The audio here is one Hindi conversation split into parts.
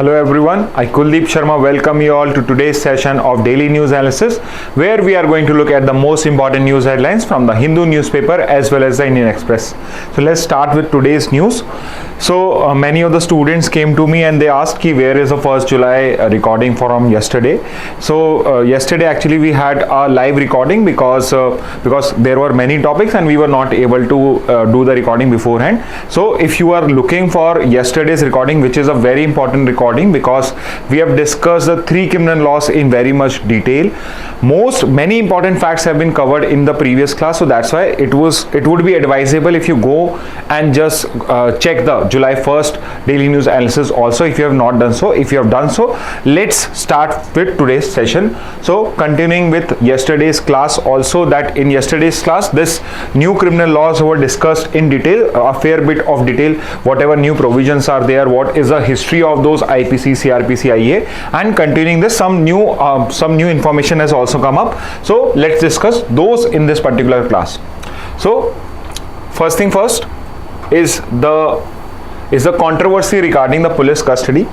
Hello everyone, I Kuldeep Sharma welcome you all to today's session of Daily News Analysis, where we are going to look at the most important news headlines from the Hindu newspaper as well as the Indian Express. So let's start with today's news. So many of the students came to me and they asked ki where is the 1st July recording from yesterday. So yesterday actually we had a live recording because there were many topics and we were not able to do the recording beforehand. So if you are looking for yesterday's recording, which is a very important recording because we have discussed the 3 criminal laws in very much detail. Many important facts have been covered in the previous class, so that's why it would be advisable if you go and just check the July 1st daily news analysis also if you have not done so. If you have done so, let's start with today's session. So continuing with yesterday's class also, that in yesterday's class this new criminal laws were discussed in detail, a fair bit of detail, whatever new provisions are there, what is the history of those IPC, CRPC, IA, and continuing this some new information has also come up. So let's discuss those in this particular class. So first thing first is the controversy regarding the police custody.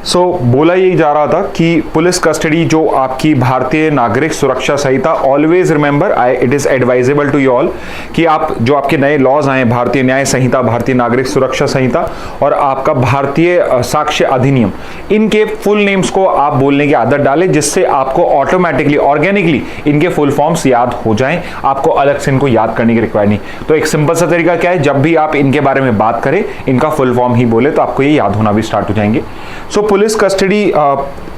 सो बोला यही जा रहा था कि पुलिस कस्टडी जो आपकी Bharatiya Nagarik Suraksha Sanhita, always remember it is advisable to you all कि आप जो आपके नए लॉज आए, भारतीय न्याय संहिता, भारतीय नागरिक सुरक्षा संहिता और आपका भारतीय साक्ष्य अधिनियम, इनके फुल नेम्स को आप बोलने की आदत डालें, जिससे आपको ऑटोमेटिकली ऑर्गेनिकली इनके फुल फॉर्म्स याद हो जाएं, आपको अलग से इनको याद करने की रिक्वायर नहीं। तो एक सिंपल सा तरीका क्या है, जब भी आप इनके बारे में बात करें इनका फुल फॉर्म ही बोले तो आपको ये याद होना भी स्टार्ट हो जाएंगे। सो पुलिस कस्टडी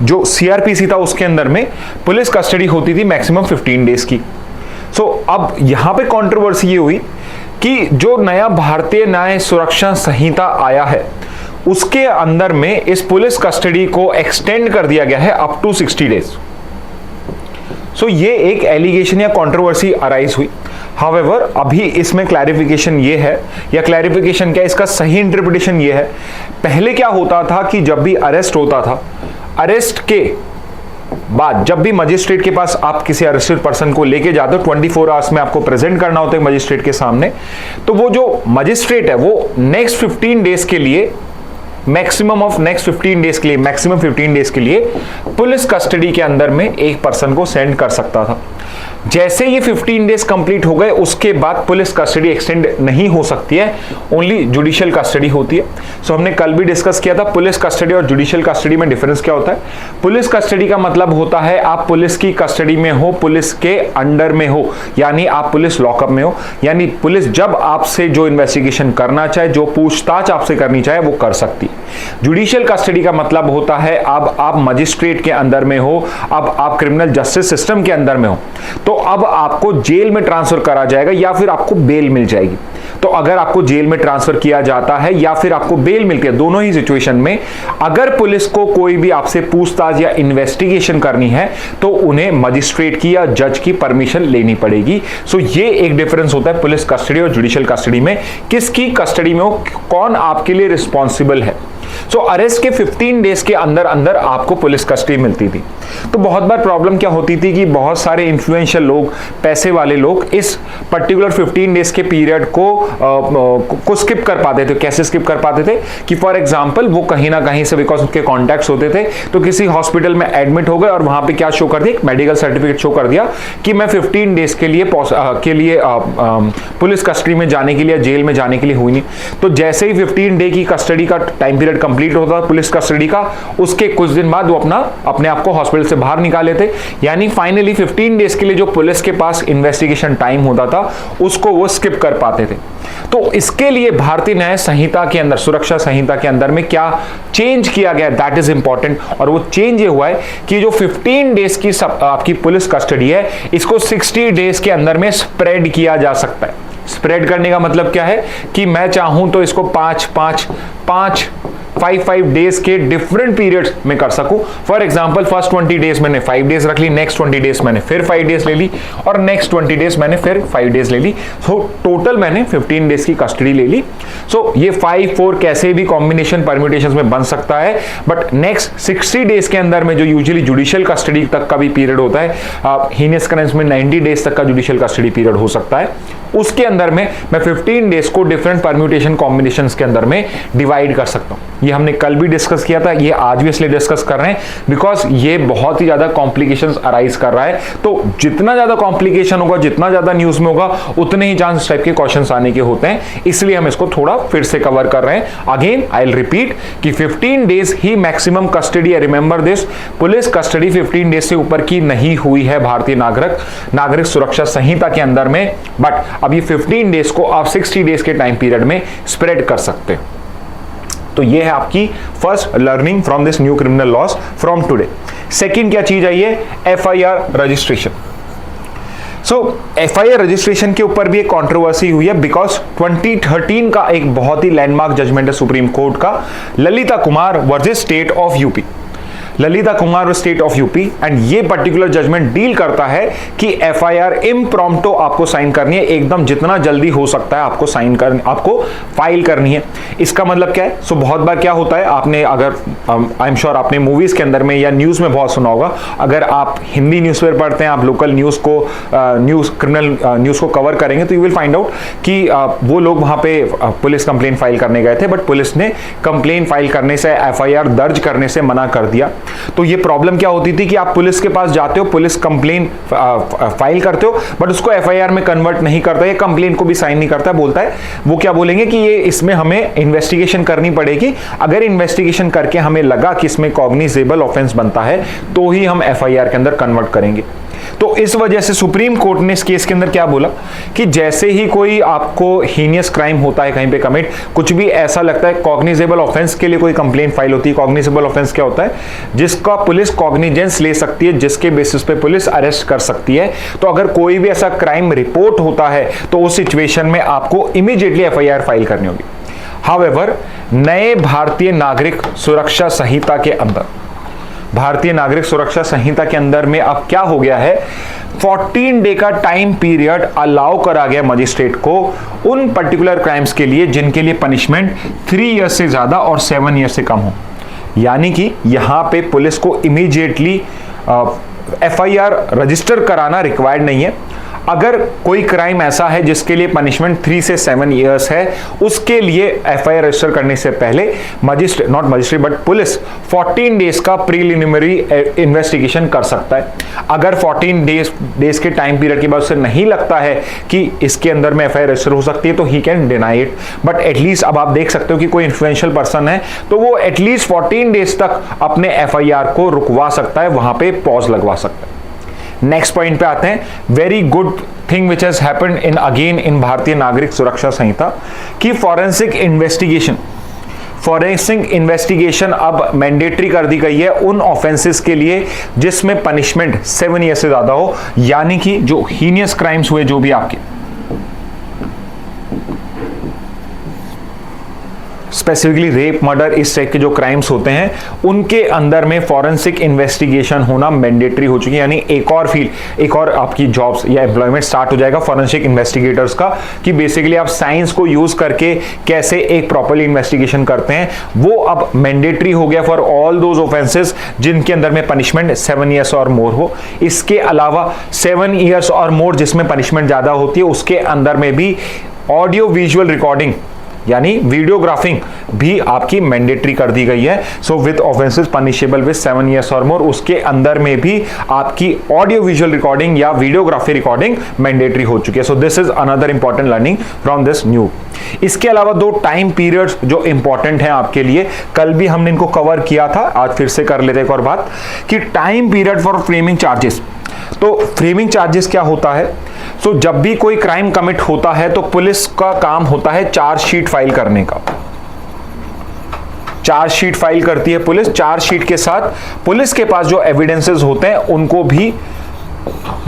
जो सीआरपीसी था उसके अंदर में पुलिस कस्टडी होती थी मैक्सिमम 15 डेज की। सो अब यहां पे कंट्रोवर्सी ये हुई कि जो नया भारतीय न्याय सुरक्षा संहिता आया है उसके अंदर में इस पुलिस कस्टडी को एक्सटेंड कर दिया गया है अप टू 60 डेज। सो ये एक एलिगेशन या कंट्रोवर्सी अराइज हुई। हाउएवर अभी इसमें क्लैरिफिकेशन ये है, या क्लैरिफिकेशन क्या, इसका सही इंटरप्रिटेशन ये है, पहले क्या होता था कि जब भी अरेस्ट होता था, अरेस्ट के बाद जब भी मजिस्ट्रेट के पास आप किसी अरेस्टेड पर्सन को लेके जाते हो, 24 आवर्स में आपको प्रेजेंट करना होता है मजिस्ट्रेट के सामने, तो वो जो मजिस्ट्रेट है वो नेक्स्ट 15 डेज के लिए, मैक्सिमम 15 डेज के लिए पुलिस कस्टडी के अंदर में एक पर्सन को सेंड कर सकता था। जैसे ये 15 डेज कंप्लीट हो गए उसके बाद पुलिस कस्टडी एक्सटेंड नहीं हो सकती है, ओनली जुडिशियल कस्टडी होती है। सो हमने कल भी डिस्कस किया था पुलिस कस्टडी और जुडिशियल कस्टडी में डिफरेंस क्या होता है। पुलिस कस्टडी का मतलब होता है आप पुलिस की कस्टडी में हो, पुलिस के अंडर में हो, यानी आप पुलिस लॉकअप में हो, यानी पुलिस जब आपसे जो इन्वेस्टिगेशन करना चाहे, जो पूछताछ आपसे करनी चाहे वो कर सकती है। जुडिशियल कस्टडी का मतलब होता है अब आप मजिस्ट्रेट के अंदर में हो, अब आप क्रिमिनल जस्टिस सिस्टम के अंदर में हो, तो अब आपको जेल में ट्रांसफर करा जाएगा या फिर आपको बेल मिल जाएगी। तो अगर आपको जेल में ट्रांसफर किया जाता है या फिर आपको बेल मिलती है, दोनों ही सिचुएशन में अगर पुलिस को कोई भी आपसे पूछताछ या इन्वेस्टिगेशन करनी है तो उन्हें मजिस्ट्रेट की या जज की परमिशन लेनी पड़ेगी। सो ये एक डिफरेंस होता है पुलिस कस्टडी और जुडिशियल कस्टडी में, किसकी कस्टडी में हो, कौन आपके लिए रिस्पॉन्सिबल है। सो अरेस्ट के 15 डेज के अंदर अंदर आपको पुलिस कस्टडी मिलती थी। तो बहुत बार प्रॉब्लम क्या होती थी कि बहुत सारे इन्फ्लुएंशियल लोग, पैसे वाले लोग इस पर्टिकुलर 15 डेज के पीरियड को स्किप कर पाते थे। कैसे स्किप कर पाते थे कि फॉर एग्जांपल वो कहीं ना कहीं से बिकॉज उनके कॉन्टैक्ट्स होते थे तो किसी हॉस्पिटल में एडमिट हो गए और वहां पे क्या शो कर दिया, मेडिकल सर्टिफिकेट शो कर दिया कि मैं 15 डेज के लिए पुलिस कस्टडी में जाने के लिए, जेल में जाने के लिए हुई नहीं। तो जैसे ही 15 डे की कस्टडी का टाइम पीरियड कंप्लीट होता था पुलिस कस्टडी का, उसके कुछ दिन बाद वो अपने आप को हॉस्पिटल से बाहर निकाले थे, यानी फाइनली 15 डेज के लिए जो पुलिस के पास इन्वेस्टिगेशन टाइम होता था उसको वो स्किप कर पाते थे। तो इसके लिए भारतीय न्याय संहिता के अंदर, सुरक्षा संहिता के अंदर में क्या चेंज किया गया, दैट इज इंपॉर्टेंट। और वो चेंज ये हुआ है कि जो 15 डेज की आपकी पुलिस कस्टडी है इसको 60 डेज के अंदर में स्प्रेड किया जा सकता है। स्प्रेड करने का मतलब क्या है कि मैं चाहूं तो इसको 5 डेज के डिफरेंट पीरियड्स में कर सकूं। फॉर एग्जांपल फर्स्ट 20 डेज मैंने 5 डेज रख ली, नेक्स्ट 20 डेज मैंने फिर 5 डेज ले ली और नेक्स्ट 20 डेज मैंने फिर 5 डेज ले ली। सो टोटल मैंने 15 डेज की कस्टडी ले ली। सो ये 5-4 कैसे भी कॉम्बिनेशन परम्यूटेशंस में बन सकता है, बट नेक्स्ट 60 डेज के अंदर में जो यूजुअली जुडिशियल कस्टडी तक का भी पीरियड होता है, हीनियस क्राइम्स में 90 डेज तक का जुडिशियल कस्टडी पीरियड हो सकता है, उसके अंदर में मैं 15 डेज को डिफरेंट परम्यूटेशन कॉम्बिनेशंस के अंदर में डिवाइड कर सकता हूं। ये हमने कल भी डिस्कस किया था, ये आज भी इसलिए डिस्कस कर रहे हैं बिकॉज ये बहुत ही ज्यादा कॉम्प्लिकेशंस अराइज कर रहा है। तो जितना ज्यादा कॉम्प्लिकेशन होगा, जितना ज्यादा न्यूज में होगा, उतने ही चांस टाइप के क्वेश्चंस आने के होते हैं, इसलिए हम इसको थोड़ा फिर से कवर कर रहे हैं। अगेन आई विल रिपीट कि 15 days he maximum custody, remember this, police custody 15 days से ऊपर की नहीं हुई है भारतीय नागरिक सुरक्षा संहिता के अंदर में, बट अब ये 15 डेज को आप 60 डेज के टाइम पीरियड में स्प्रेड कर सकते हैं। तो ये है आपकी first learning from this new criminal laws from today. Second क्या चीज आई है? FIR registration. So FIR registration के ऊपर भी एक कंट्रोवर्सी हुई है बिकॉज 2013 का एक बहुत ही लैंडमार्क जजमेंट है सुप्रीम कोर्ट का, Lalita Kumar versus state of UP. Lalita Kumar state of UP, and ये पर्टिकुलर जजमेंट डील करता है कि एफआईआर इम्प्रॉम्प्टो आपको साइन करनी है, एकदम जितना जल्दी हो सकता है आपको फाइल करनी है। इसका मतलब क्या है? सो बहुत बार क्या होता है, आपने अगर आई एम श्योर आपने मूवीज के अंदर में या न्यूज में बहुत सुना होगा, अगर आप हिंदी न्यूज़पेपर पढ़ते हैं, आप लोकल न्यूज को क्रिमिनल न्यूज को कवर करेंगे तो यू विल फाइंड आउट कि वो लोग वहां पे पुलिस कंप्लेन फाइल करने गए थे, बट पुलिस ने कंप्लेन फाइल करने से, एफआईआर दर्ज करने से मना कर दिया। तो ये प्रॉब्लम क्या होती थी कि आप पुलिस के पास जाते हो, पुलिस कंप्लेन फाइल करते हो, बट उसको एफआईआर में कन्वर्ट नहीं करता, ये कंप्लेन को भी साइन नहीं करता, बोलता है वो क्या बोलेंगे कि ये इसमें हमें इन्वेस्टिगेशन करनी पड़ेगी, अगर इन्वेस्टिगेशन करके हमें लगा कि इसमें कॉग्निजेबल ऑफेंस बनता है तो ही हम एफआईआर के अंदर कन्वर्ट करेंगे। तो इस वजह से सुप्रीम कोर्ट ने इस केस के अंदर क्या बोला कि जैसे ही कोई आपको हीनियस क्राइम होता है कहीं पे कमिट, कुछ भी ऐसा लगता है, कॉग्निजेबल ऑफेंस के लिए कोई कंप्लेंट फाइल होती है। कॉग्निजेबल ऑफेंस क्या होता है? जिसका पुलिस कॉग्निजेंस ले सकती है, जिसके बेसिस पे पुलिस अरेस्ट कर सकती है। तो अगर कोई भी ऐसा क्राइम रिपोर्ट होता है तो उस सिचुएशन में आपको इमीडिएटली एफआईआर फाइल करनी होगी। हाउएवर, नए भारतीय नागरिक सुरक्षा संहिता के अंदर, भारतीय नागरिक सुरक्षा संहिता के अंदर में अब क्या हो गया है, 14 डे का टाइम पीरियड अलाउ करा गया मजिस्ट्रेट को उन पर्टिकुलर क्राइम्स के लिए जिनके लिए पनिशमेंट 3 ईयर्स से ज्यादा और 7 ईयर्स से कम हो। यानी कि यहां पे पुलिस को इमीडिएटली एफआईआर रजिस्टर कराना रिक्वायर्ड नहीं है। अगर कोई क्राइम ऐसा है जिसके लिए पनिशमेंट 3 से 7 ईयर्स है, उसके लिए एफआईआर रजिस्टर करने से पहले पुलिस 14 डेज का प्रीलिमिनरी इन्वेस्टिगेशन कर सकता है। अगर 14 डेज के टाइम पीरियड के बाद उसे नहीं लगता है कि इसके अंदर में एफआईआर रजिस्टर हो सकती है तो he can deny it. But at least अब आप देख सकते हो कि कोई इन्फ्लुएंशियल पर्सन है तो वो एटलीस्ट 14 डेज तक अपने एफआईआर को रुकवा सकता है, वहां पे पॉज लगवा सकता है। नेक्स्ट पॉइंट पे आते हैं, very good thing which has happened in भारतीय नागरिक सुरक्षा संहिता की फॉरेंसिक इन्वेस्टिगेशन अब मैंडेटरी कर दी गई है उन ऑफेंसेस के लिए जिसमें पनिशमेंट 7 ईयर से ज्यादा हो। यानी कि जो हीनियस क्राइम्स हुए, जो भी आपके स्पेसिफिकली रेप, मर्डर, इस टाइप के जो क्राइम्स होते हैं, उनके अंदर में फॉरेंसिक इन्वेस्टिगेशन होना मैंडेटरी हो चुकी है। यानी एक और आपकी जॉब्स या एम्प्लॉयमेंट स्टार्ट हो जाएगा फॉरेंसिक इन्वेस्टिगेटर्स का, कि बेसिकली आप साइंस को यूज करके कैसे एक प्रॉपर्ली इन्वेस्टिगेशन करते हैं, वो अब मैंडेटरी हो गया फॉर ऑल दोज ऑफेंसेस जिनके अंदर में पनिशमेंट 7 ईयर्स और मोर हो। इसके अलावा 7 ईयर्स और मोर जिसमें पनिशमेंट ज्यादा होती है, उसके अंदर में भी ऑडियो विजुअल रिकॉर्डिंग यानी वीडियोग्राफिंग भी आपकी मैंडेटरी कर दी गई है। So with offences punishable with 7 years और मोर, उसके अंदर में भी आपकी ऑडियो विजुअल रिकॉर्डिंग या वीडियोग्राफी रिकॉर्डिंग मैंडेटरी हो चुकी है। So this is another important learning from this new. इसके अलावा 2 टाइम पीरियड्स जो इंपॉर्टेंट हैं आपके लिए, कल भी हमने इनको कवर किया था, आज फिर से कर लेते हैं एक और बात, कि time period for framing charges. तो फ्रेमिंग चार्जेस क्या होता है? सो जब भी कोई क्राइम कमिट होता है तो पुलिस का काम होता है चार्जशीट फाइल करने का। चार्जशीट फाइल करती है पुलिस, चार्जशीट के साथ पुलिस के पास जो एविडेंसेस होते हैं उनको भी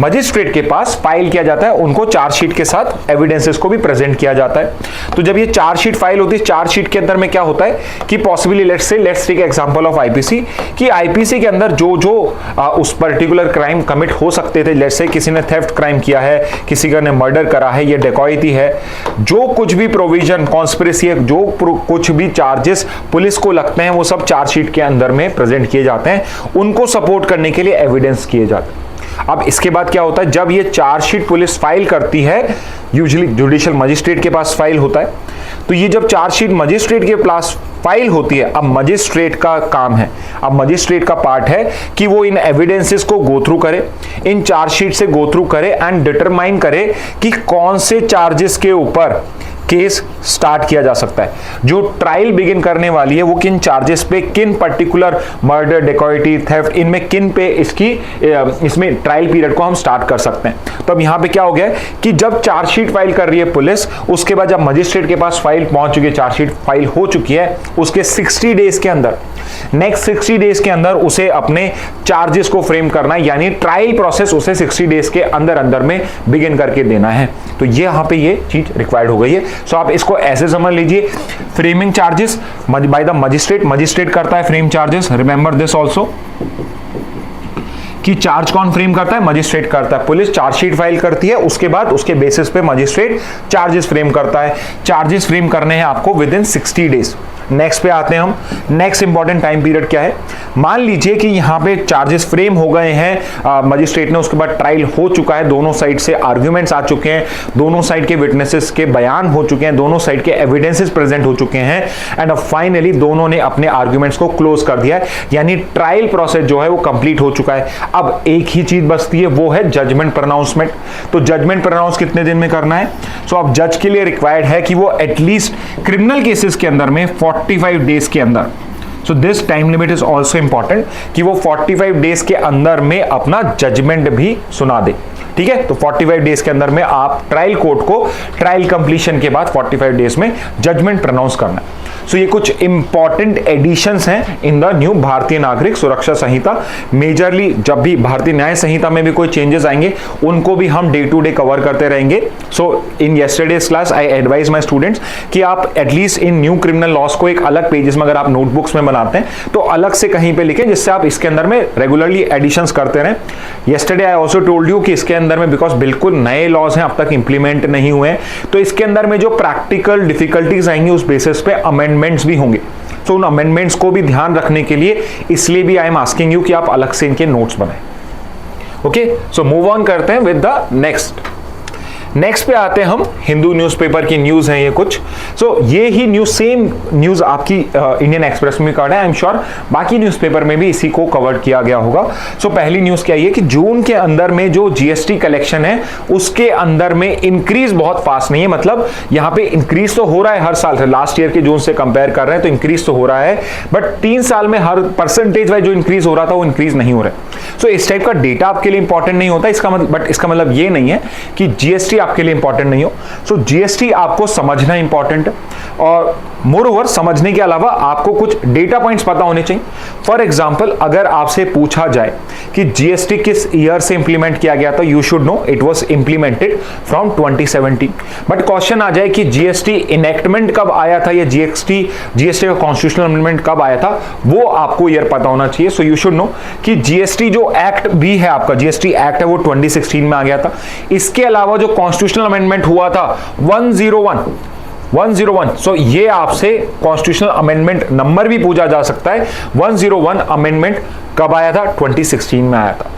मजिस्ट्रेट के पास फाइल किया जाता है, उनको चार्जशीट के साथ एविडेंसेस को भी प्रेजेंट किया जाता है। तो जब ये चार्जशीट फाइल होती है, चार्जशीट के अंदर में क्या होता है कि possibly let's take example of IPC, कि आईपीसी के अंदर जो उस पर्टिकुलर क्राइम कमिट हो सकते थे, लेट्स से किसी ने थेफ्ट क्राइम किया है, किसी का ने मर्डर करा है, ये डकैती है, जो कुछ भी प्रोविजन, कॉन्स्पिरेसी है, जो कुछ भी चार्जेस पुलिस को लगते हैं वो सब चार्जशीट के अंदर में प्रेजेंट किए जाते हैं, उनको सपोर्ट करने के लिए एविडेंस किए जाते हैं। अब इसके बाद क्या होता है, जब ये चार्जशीट पुलिस फाइल करती है, यूजुअली जुडिशियल मजिस्ट्रेट के पास फाइल होता है, तो ये जब चार्जशीट मजिस्ट्रेट के पास फाइल होती है, अब मजिस्ट्रेट का काम है, अब मजिस्ट्रेट का पार्ट है कि वो इन एविडेंसेस को गो थ्रू करे, इन चार्जशीट से गो थ्रू करे एंड डिटरमाइन करे कि कौन से चार्जेस के ऊपर केस स्टार्ट किया जा सकता है। जो ट्रायल बिगिन करने वाली है वो किन चार्जेस पे, किन पर्टिकुलर मर्डर, डेकोइटी, थेफ्ट, इनमें किन पे इसमें ट्रायल पीरियड को हम स्टार्ट कर सकते हैं। तो अब यहाँ पे क्या हो गया कि जब चार्जशीट फाइल कर रही है पुलिस, उसके बाद जब मजिस्ट्रेट के पास फाइल पहुंच चुकी है, चार्जशीट फाइल हो चुकी है, उसके 60 डेज के अंदर, नेक्स्ट 60 डेज के अंदर उसे अपने चार्जेस को फ्रेम करना है, यानी ट्रायल प्रोसेस उसे 60 डेज के अंदर अंदर में बिगिन करके देना है। तो ये यहाँ पे ये चीज रिक्वायर्ड हो गई है। सो आप इसको ऐसे समझ लीजिए, framing charges by the magistrate करता है frame charges. Remember this also कि चार्ज कौन फ्रेम करता है, मजिस्ट्रेट करता है। पुलिस चार्जशीट फाइल करती है, उसके बाद उसके बेसिस पे मजिस्ट्रेट चार्जेस फ्रेम करता है। चार्जेस फ्रेम करने हैं आपको विद इन 60 डेज। नेक्स्ट पे आते हैं हम, नेक्स्ट इंपॉर्टेंट टाइम पीरियड क्या है। मान लीजिए कि यहाँ पे चार्जेस फ्रेम हो गए हैं मजिस्ट्रेट ने, उसके बाद ट्रायल हो चुका है, दोनों साइड से आर्ग्यूमेंट्स आ चुके हैं, दोनों साइड के विटनेसेस के बयान हो चुके हैं, दोनों साइड के एविडेंसेस प्रेजेंट हो चुके हैं एंड अब फाइनली दोनों ने अपने आर्ग्यूमेंट्स को क्लोज कर दिया है, यानी ट्रायल प्रोसेस जो है वो कंप्लीट हो चुका है। अब एक ही चीज बचती है, वो है जजमेंट प्रोनाउंसमेंट। तो जजमेंट प्रोनाउंस कितने दिन में करना है? सो अब जज के लिए रिक्वायर्ड है कि वो एटलीस्ट क्रिमिनल केसेस के अंदर में 45 डेज के अंदर, so this time limit is also important, कि वो 45 डेज के अंदर में अपना जजमेंट भी सुना दे। ठीक है, तो 45 डेज के अंदर में आप ट्रायल कोर्ट को ट्रायल कंप्लीशन के बाद 45 डेज में जजमेंट प्रोनाउंस करना है। सो ये कुछ इंपॉर्टेंट एडिशंस हैं इन द न्यू भारतीय नागरिक सुरक्षा संहिता। मेजरली जब भी भारतीय न्याय संहिता में भी कोई चेंजेस आएंगे उनको भी हम डे टू डे कवर करते रहेंगे। So in yesterday's class I advise my students कि आप at least in new criminal laws को एक अलग पेजेस में अगर आप नोटबुक्स में बनाते हैं तो अलग से कहीं पे लिखें, जिससे आप इसके अंदर में रेगुलरली एडिशंस करते रहें। Yesterday I also told you कि इसके अंदर में बिकॉज बिल्कुल नए लॉज हैं, अब तक इंप्लीमेंट नहीं हुए हैं, तो इसके अंदर में जो प्रैक्टिकल डिफिकल्टीज आएंगी उस बेसिस पे अमेंडमेंट्स भी होंगे। तो उन अमेंडमेंट्स को भी ध्यान रखने के लिए इसलिए भी आई एम आस्किंग यू कि आप अलग से इनके नोट्स बनाएं। ओके, सो मूव ऑन करते हैं विद द नेक्स्ट पे आते हैं हम, हिंदू न्यूज़पेपर की न्यूज़ है ये कुछ। सो ये ही न्यूज़, सेम न्यूज़ आपकी इंडियन एक्सप्रेस में कवर है, आई एम श्योर बाकी न्यूज़पेपर में भी इसी को कवर किया गया होगा। सो पहली न्यूज़ क्या है कि जून के अंदर में जो जीएसटी कलेक्शन है उसके अंदर में इंक्रीज बहुत फास्ट नहीं है, मतलब यहाँ पे इंक्रीज तो हो रहा है हर साल से, लास्ट ईयर के जून से कंपेयर कर रहे हैं तो इंक्रीज तो हो रहा है, बट 3 साल में हर परसेंटेज वाइज जो इंक्रीज हो रहा था वो इंक्रीज नहीं हो रहा है। सो इस टाइप का डेटा आपके लिए इंपॉर्टेंट नहीं होता, इसका मतलब ये नहीं है कि जीएसटी आपके लिए इंपॉर्टेंट नहीं हो। सो जीएसटी आपको समझना इंपॉर्टेंट है, और मोरओवर समझने के अलावा आपको कुछ डेटा पॉइंट्स पता होने चाहिए। फॉर एग्जांपल अगर आपसे पूछा जाए कि जीएसटी किस ईयर से इंप्लीमेंट किया गया था, you should know it was implemented from 2017। But question आ जाए कि जीएसटी इनेक्टमेंट कब आया था या जीएसटी का कॉन्स्टिट्यूशनल अमेंडमेंट कब आया था, वो आपको ईयर पता होना चाहिए। सो यू शुड नो कि जीएसटी जो एक्ट भी है आपका, जीएसटी एक्ट है वो 2016 में आ गया था। इसके अलावा जो कॉन्स्टिट्यूशनल अमेंडमेंट हुआ था 101, सो ये आपसे कॉन्स्टिट्यूशनल अमेंडमेंट नंबर भी पूछा जा सकता है। 101 अमेंडमेंट कब आया था? 2016 में आया था।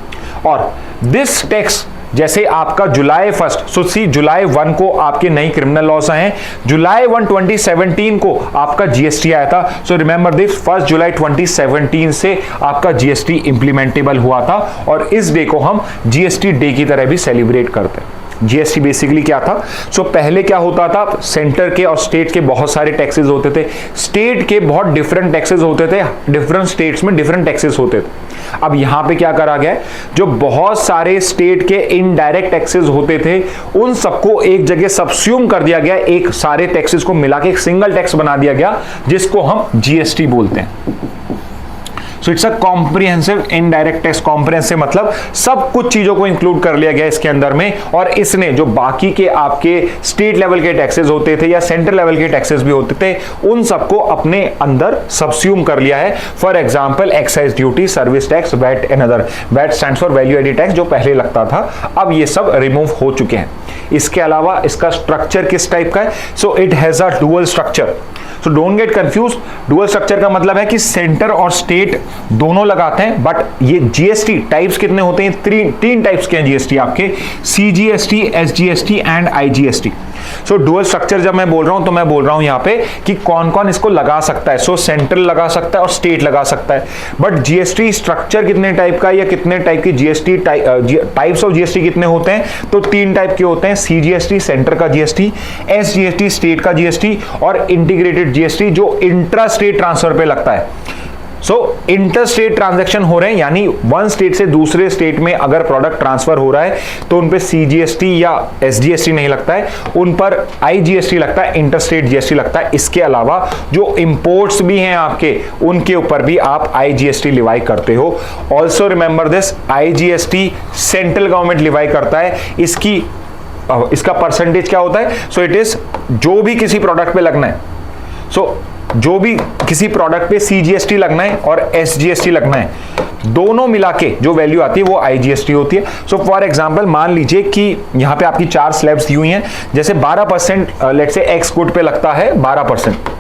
और दिस टैक्स जैसे आपका जुलाई 1, सो सी जुलाई 1 को आपके नई क्रिमिनल लॉस आए हैं, जुलाई 1 2017 को आपका जीएसटी आया था। सो रिमेंबर दिस, 1 जुलाई 2017 से आपका जीएसटी इंप्लीमेंटेबल हुआ था, और इस डे को हम जीएसटी डे की तरह भी सेलिब्रेट करते हैं। जीएसटी बेसिकली क्या था? सो पहले क्या होता था, सेंटर के और स्टेट के बहुत सारे टैक्सेस होते थे, स्टेट के बहुत डिफरेंट टैक्सेस होते थे, डिफरेंट स्टेट्स में डिफरेंट टैक्सेस होते थे। अब यहां पे क्या करा गया है, जो बहुत सारे स्टेट के इनडायरेक्ट टैक्सेस होते थे उन सबको एक जगह सबस्यूम कर दिया गया, एक सारे टैक्सेस को मिला के एक सिंगल टैक्स बना दिया गया, जिसको हम जीएसटी बोलते हैं। सो it's a comprehensive indirect tax. Comprehensive मतलब सब कुछ चीजों को इंक्लूड कर लिया गया इसके अंदर में, और इसने जो बाकी के आपके स्टेट लेवल के टैक्सेस होते थे या सेंट्रल लेवल के टैक्सेस भी होते थे उन सबको अपने अंदर सबस्यूम कर लिया है। For example excise duty, service tax, VAT and other. VAT stands for value added tax, जो पहले लगता था, अब ये सब रिमूव हो चुके हैं। इसके अलावा इसका स्ट्रक्चर किस टाइप का है? So it has a dual structure. So don't get confuse, dual structure का मतलब है कि सेंटर और स्टेट दोनों लगाते हैं, बट ये जीएसटी टाइप्स कितने होते हैं? तीन टाइप्स के हैं जीएसटी आपके, CGST, SGST and IGST. So dual structure जब मैं बोल रहा हूं तो मैं बोल रहा हूं यहां पे कि कौन कौन इसको लगा सकता है। सो सेंट्रल लगा सकता है और स्टेट लगा सकता है, बट जीएसटी स्ट्रक्चर कितने टाइप का या कितने टाइप की जीएसटी टाइप्स ऑफ जीएसटी कितने होते हैं? तो 3 टाइप के होते हैं, सीजीएसटी सेंटर का जीएसटी, एसजीएसटी स्टेट का जीएसटी और इंटीग्रेटेड जीएसटी जो इंट्रा स्टेट ट्रांसफर पे लगता है। सो इंटर स्टेट ट्रांजैक्शन हो रहे हैं, यानी वन स्टेट से दूसरे स्टेट में अगर प्रोडक्ट ट्रांसफर हो रहा है तो उन पे सीजीएसटी या एसजीएसटी नहीं लगता है, उन पर आईजीएसटी लगता है, इंटर स्टेट जीएसटी लगता है। इसके अलावा जो इंपोर्ट्स भी हैं आपके, उनके ऊपर भी आप आईजीएसटी लिवाई करते हो। Also remember this, IGST central government Levi करता है। इसका परसेंटेज क्या होता है? सो इट इज जो भी किसी प्रोडक्ट पे लगना है, जो भी किसी प्रोडक्ट पे सीजीएसटी लगना है और एसजीएसटी लगना है, दोनों मिला के जो वैल्यू आती है वो आईजीएसटी होती है। सो फॉर एग्जांपल मान लीजिए कि यहां पे आपकी 4 स्लैब्स दी हुई हैं, जैसे 12% लेट्स से एक्स गुड पे लगता है 12%,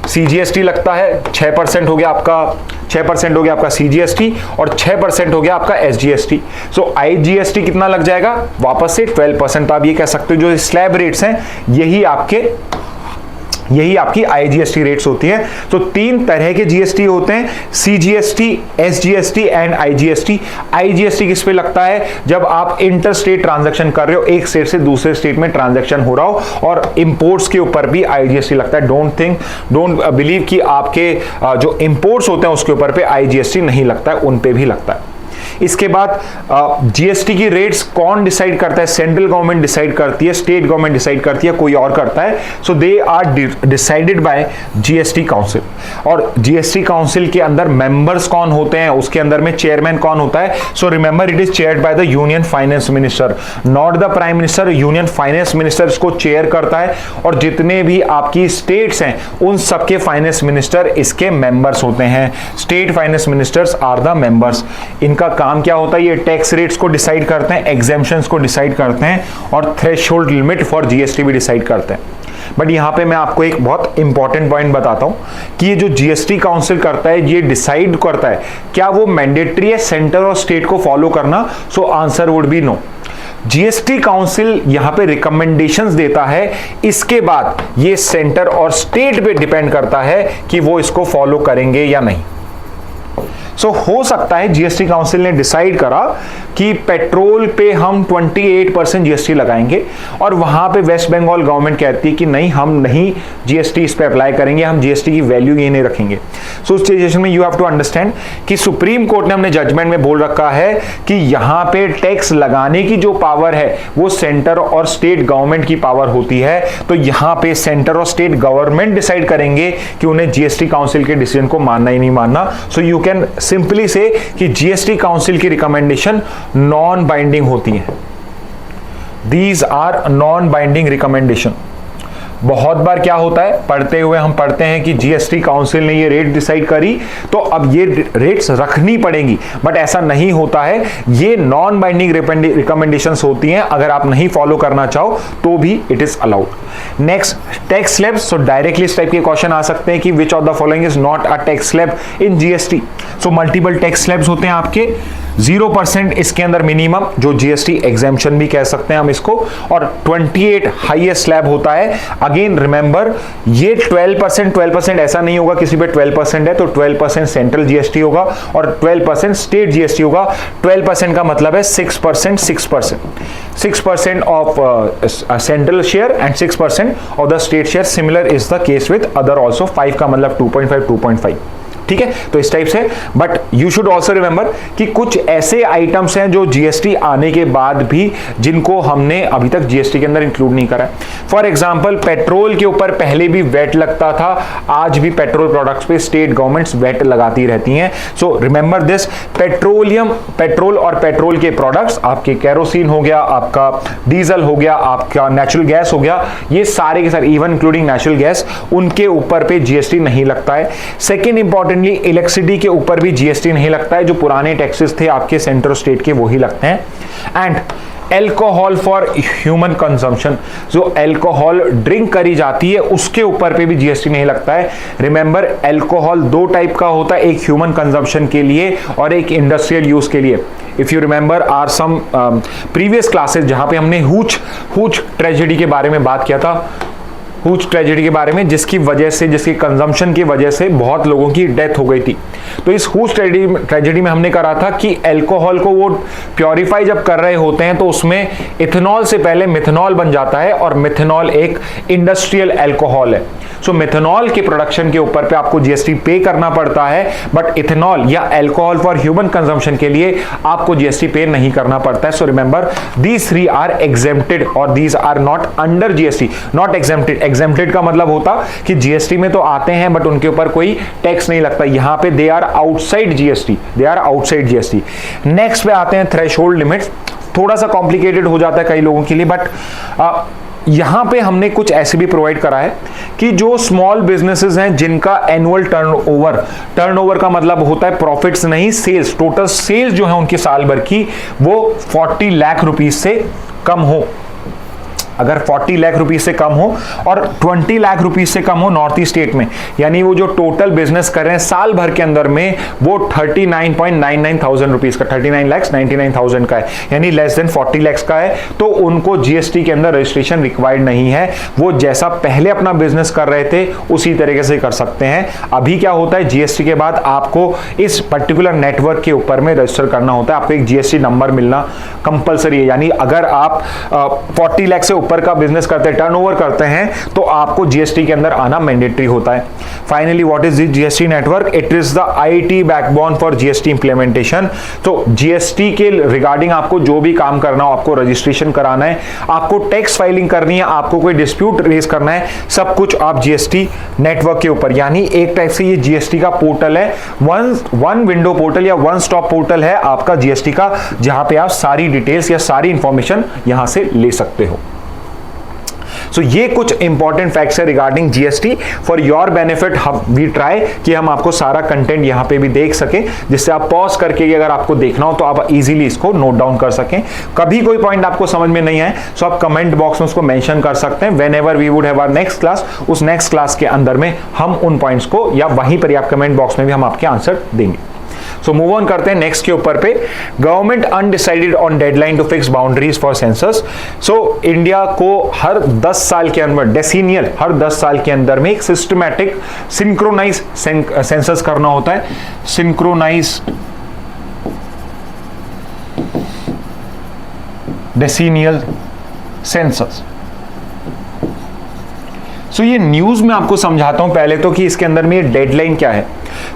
सीजीएसटी लगता है 6% हो गया आपका, 6% हो गया आपका सीजीएसटी और 6% हो गया आपका एसजीएसटी। सो आईजीएसटी कितना लग जाएगा? वापस से 12%। आप ये कह सकते हो जो स्लैब रेट्स हैं यही आपकी आईजीएसटी रेट्स होती हैं। तो 3 तरह के जीएसटी होते हैं, CGST, SGST and IGST. IGST किस पे लगता है? जब आप इंटर स्टेट ट्रांजैक्शन कर रहे हो, एक स्टेट से दूसरे स्टेट में ट्रांजैक्शन हो रहा हो, और इंपोर्ट्स के ऊपर भी आईजीएसटी लगता है। डोंट बिलीव कि आपके जो इंपोर्ट्स होते हैं उसके ऊपर पे आईजीएसटी नहीं लगता है, उन पे भी लगता है। इसके बाद जीएसटी की रेट्स कौन डिसाइड करता है? सेंट्रल गवर्नमेंट डिसाइड करती है, स्टेट गवर्नमेंट डिसाइड करती है, कोई और करता है। So they are decided by GST council. और जीएसटी काउंसिल के अंदर मेंबर्स कौन होते हैं, उसके अंदर में चेयरमैन कौन होता है? So remember, it is chaired by the union finance minister, not the prime minister. Union finance minister इसको चेयर करता है, और जितने भी आपकी स्टेट्स हैं उन सबके फाइनेंस मिनिस्टर इसके मेंबर्स होते हैं। State finance ministers are the members. इनका काम क्या होता है? ये टैक्स रेट्स को डिसाइड करते हैं, एग्जेम्पशंस को डिसाइड करते हैं, और थ्रेशोल्ड लिमिट फॉर जीएसटी भी डिसाइड करते हैं। बट यहां पे मैं आपको एक बहुत इंपॉर्टेंट पॉइंट बताता हूं कि ये जो जीएसटी काउंसिल करता है, ये डिसाइड करता है क्या वो मैंडेटरी है सेंटर और स्टेट को फॉलो करना? So answer would be no. GST council यहां पे रिकमेंडेशंस देता है, इसके बाद ये सेंटर और स्टेट पे डिपेंड करता है कि वो इसको फॉलो करेंगे या नहीं। सो हो सकता है जीएसटी काउंसिल ने डिसाइड करा कि पेट्रोल पे हम 28% जीएसटी लगाएंगे, और वहां पे वेस्ट बंगाल गवर्नमेंट कहती है कि नहीं, हम नहीं जीएसटी इस पे अप्लाई करेंगे, हम जीएसटी की वैल्यू ये नहीं रखेंगे। सो उस सिचुएशन में यू हैव टू अंडरस्टैंड कि सुप्रीम कोर्ट ने हमने जजमेंट में बोल रखा है कि यहां पे टैक्स लगाने की जो पावर है वो सेंटर और स्टेट गवर्नमेंट की पावर होती है। तो यहां पे सेंटर और स्टेट गवर्नमेंट डिसाइड करेंगे कि उन्हें जीएसटी काउंसिल के डिसीजन को मानना ही नहीं मानना। So you can simply say कि जीएसटी काउंसिल की रिकमेंडेशन नॉन बाइंडिंग होती है। These are non binding recommendation. बहुत बार क्या होता है, पढ़ते हुए हम पढ़ते हैं कि जीएसटी काउंसिल ने ये रेट डिसाइड करी तो अब ये रेट्स रखनी पड़ेगी, बट ऐसा नहीं होता है। ये नॉन बाइंडिंग रिकमेंडेशंस होती हैं, अगर आप नहीं फॉलो करना चाहो तो भी it is allowed. Next, tax slab. So directly इस टाइप के क्वेश्चन आ सकते हैं कि which of the following is not a tax slab in GST. So multiple tax slabs होते हैं आपके। 0% इसके अंदर मिनिमम, जो जीएसटी एग्जेम्पशन भी कह सकते हैं हम इसको, और 28 हाईएस्ट स्लैब होता है। अगेन रिमेंबर, ये 12% ऐसा नहीं होगा किसी पे 12% है तो 12% सेंट्रल जीएसटी होगा और 12% स्टेट जीएसटी होगा। 12% का मतलब है 6%, 6% of central share and 6% of the state share. Similar is the case with other also. 5 का मतलब 2.5, ठीक है। तो इस टाइप से, but you should also remember कि कुछ ऐसे आइटम्स हैं जो जीएसटी आने के बाद भी जिनको हमने अभी तक जीएसटी के अंदर इंक्लूड नहीं करा है। फॉर एग्जांपल, पेट्रोल के ऊपर पहले भी वैट लगता था, आज भी पेट्रोल प्रोडक्ट्स पे स्टेट गवर्नमेंट्स वैट लगाती रहती हैं। सो रिमेंबर दिस, पेट्रोल और पेट्रोल के प्रोडक्ट्स, आपके कैरोसिन हो गया, आपका डीजल हो गया, आपका नेचुरल गैस हो गया, ये सारे के सारे, इवन इंक्लूडिंग नेचुरल गैस, उनके ऊपर पे जीएसटी नहीं लगता है। सेकेंड इंपॉर्टेंट, इलेक्ट्रिसिटी के ऊपर भी जीएसटी नहीं लगता है। जो पुराने टैक्सेस थे आपके सेंट्रल स्टेट के, वही लगते हैं। And alcohol for human consumption, जो अल्कोहल ड्रिंक करी जाती है उसके ऊपर पे भी जीएसटी नहीं लगता है। रिमेंबर, अल्कोहल दो टाइप का होता है, एक ह्यूमन कंजम्पशन के लिए और एक इंडस्ट्रियल यूज के लिए। If you remember our some previous classes जहां पे हमने हूच ट्रेजेडी के बारे में बात किया था, हूच ट्रेजेडी के बारे में, जिसकी वजह से, जिसकी कंजम्पशन की वजह से बहुत लोगों की डेथ हो गई थी। तो इस हूच ट्रेजेडी में हमने करा था कि अल्कोहल को वो प्योरीफाई जब कर रहे होते हैं तो उसमें इथेनॉल से पहले मिथेनॉल बन जाता है, और मिथेनॉल एक इंडस्ट्रियल अल्कोहल है। सो मिथेनॉल के प्रोडक्शन के ऊपर पे आपको जीएसटी पे करना पड़ता है, बट इथेनॉल या अल्कोहल फॉर ह्यूमन कंजम्पशन के लिए आपको जीएसटी पे नहीं करना पड़ता है। So remember, these three are exempted और these are not under GST. Not exempted, exempted का मतलब होता कि जीएसटी में तो आते हैं बट उनके ऊपर कोई टैक्स नहीं लगता। यहां पे they are outside GST, they are outside GST. Next पे आते हैं थ्रेशोल्ड लिमिट्स। थोड़ा सा कॉम्प्लिकेटेड हो जाता है कई लोगों के लिए, बट यहां पे हमने कुछ ऐसे भी प्रोवाइड करा है कि जो स्मॉल बिजनेसेस हैं जिनका एनुअल टर्नओवर का मतलब होता है प्रॉफिट्स नहीं, सेल्स, टोटल सेल्स जो है उनकी साल भर की वो 40 लाख रुपीस से कम हो। अगर 40 लाख रुपीस से कम हो और 20 लाख रुपीस से कम हो नॉर्थ ईस्ट स्टेट में, यानी वो जो टोटल बिजनेस कर रहे हैं साल भर के अंदर में वो 39.99 थाउजेंड रुपीस का, 39,99,000 का है, यानी लेस देन 40 लाख का है, तो उनको जीएसटी के अंदर रजिस्ट्रेशन रिक्वायर्ड नहीं है। वो जैसा पहले अपना बिजनेस कर रहे थे उसी तरीके से कर सकते हैं। अभी क्या होता है, जीएसटी के बाद आपको इस पर्टिकुलर नेटवर्क के ऊपर में रजिस्टर करना होता है, आपको एक जीएसटी नंबर मिलना कंपलसरी है। यानी अगर आप 40 लाख से ऊपर का बिजनेस करते हैं, टर्नओवर करते हैं, तो आपको जीएसटी के अंदर आना मैंडेटरी होता है। Finally, what is the GST network? It is the IT backbone for GST implementation. तो जीएसटी के रिगार्डिंग आपको जो भी काम करना हो, आपको रजिस्ट्रेशन कराना है, आपको टैक्स फाइलिंग करनी है, आपको कोई डिस्प्यूट रेज करना है, सब कुछ आप जीएसटी नेटवर्क के ऊपर, यानी एक टाइप से ये जीएसटी का पोर्टल है, वन विंडो पोर्टल या वन स्टॉप पोर्टल है आपका जीएसटी का, जहां पे आप सारी डिटेल्स या सारी इंफॉर्मेशन यहां से ले सकते हो। सो ये कुछ इंपॉर्टेंट फैक्ट्स है regarding GST. For your benefit we try कि हम आपको सारा कंटेंट यहां पे भी देख सकें, जिससे आप पॉज करके अगर आपको देखना हो तो आप इजीली इसको नोट डाउन कर सकें। कभी कोई पॉइंट आपको समझ में नहीं आए सो आप कमेंट बॉक्स में उसको मेंशन कर सकते हैं। Whenever we would have our next class, उस नेक्स्ट क्लास के अंदर में हम उन पॉइंट्स को, या वहीं पर आप कमेंट बॉक्स में भी हम आपके आंसर देंगे। सो मूव ऑन करते हैं नेक्स्ट के ऊपर पे। Government undecided on deadline to fix boundaries for census. So India को हर 10 साल के अंदर, डेसीनियल, हर 10 साल के अंदर में एक सिस्टमैटिक सिंक्रोनाइज सेंसस करना होता है। Synchronise डेसीनियल census. सो ये न्यूज में आपको समझाता हूं पहले तो कि इसके अंदर में ये डेडलाइन क्या है।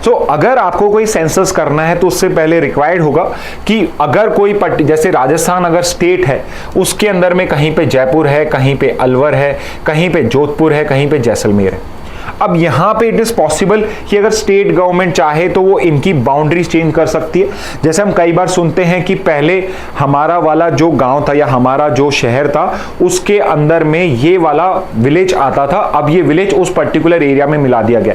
सो अगर आपको कोई सेंसस करना है तो उससे पहले रिक्वायर्ड होगा कि अगर कोई जैसे राजस्थान अगर स्टेट है, उसके अंदर में कहीं पे जयपुर है, कहीं पे अलवर है, कहीं पे जोधपुर है, कहीं पे जैसलमेर है। अब यहां पे इट इज पॉसिबल कि अगर स्टेट गवर्नमेंट चाहे तो वो इनकी बाउंड्रीज चेंज कर सकती है। जैसे हम कई बार सुनते हैं कि पहले हमारा वाला जो गांव था या हमारा जो शहर था उसके अंदर में ये वाला विलेज आता था, अब ये विलेज उस पर्टिकुलर एरिया में मिला दिया गया।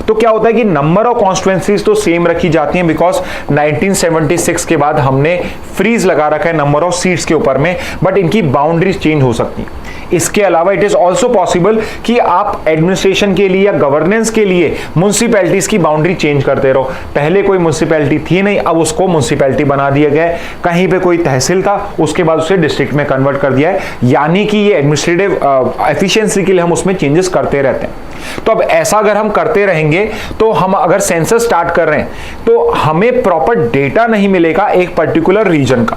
तो क्या होता है कि नंबर ऑफ कॉन्स्टिट्यूएंसीज तो सेम रखी जाती हैं, बिकॉज 1976 के बाद हमने फ्रीज लगा रखा है नंबर ऑफ सीट्स के ऊपर में, बट इनकी बाउंड्रीज चेंज हो सकती हैं। इसके अलावा इट इज ऑल्सो पॉसिबल कि आप एडमिनिस्ट्रेशन के लिए या गवर्नेंस के लिए म्युनिसिपैलिटीज की बाउंड्री चेंज करते रहो। पहले कोई म्युनिसिपैलिटी थी नहीं, अब उसको म्युनिसिपैलिटी बना दिया गया है। कहीं पे कोई तहसील था, उसके बाद उसे डिस्ट्रिक्ट में कन्वर्ट कर दिया है। यानी कि ये एडमिनिस्ट्रेटिव एफिशिएंसी के लिए हम उसमें चेंजेस करते रहते हैं। तो अब ऐसा अगर हम करते रहेंगे तो हम अगर सेंसस स्टार्ट कर रहे हैं तो हमें प्रॉपर डेटा नहीं मिलेगा एक पर्टिकुलर रीजन का।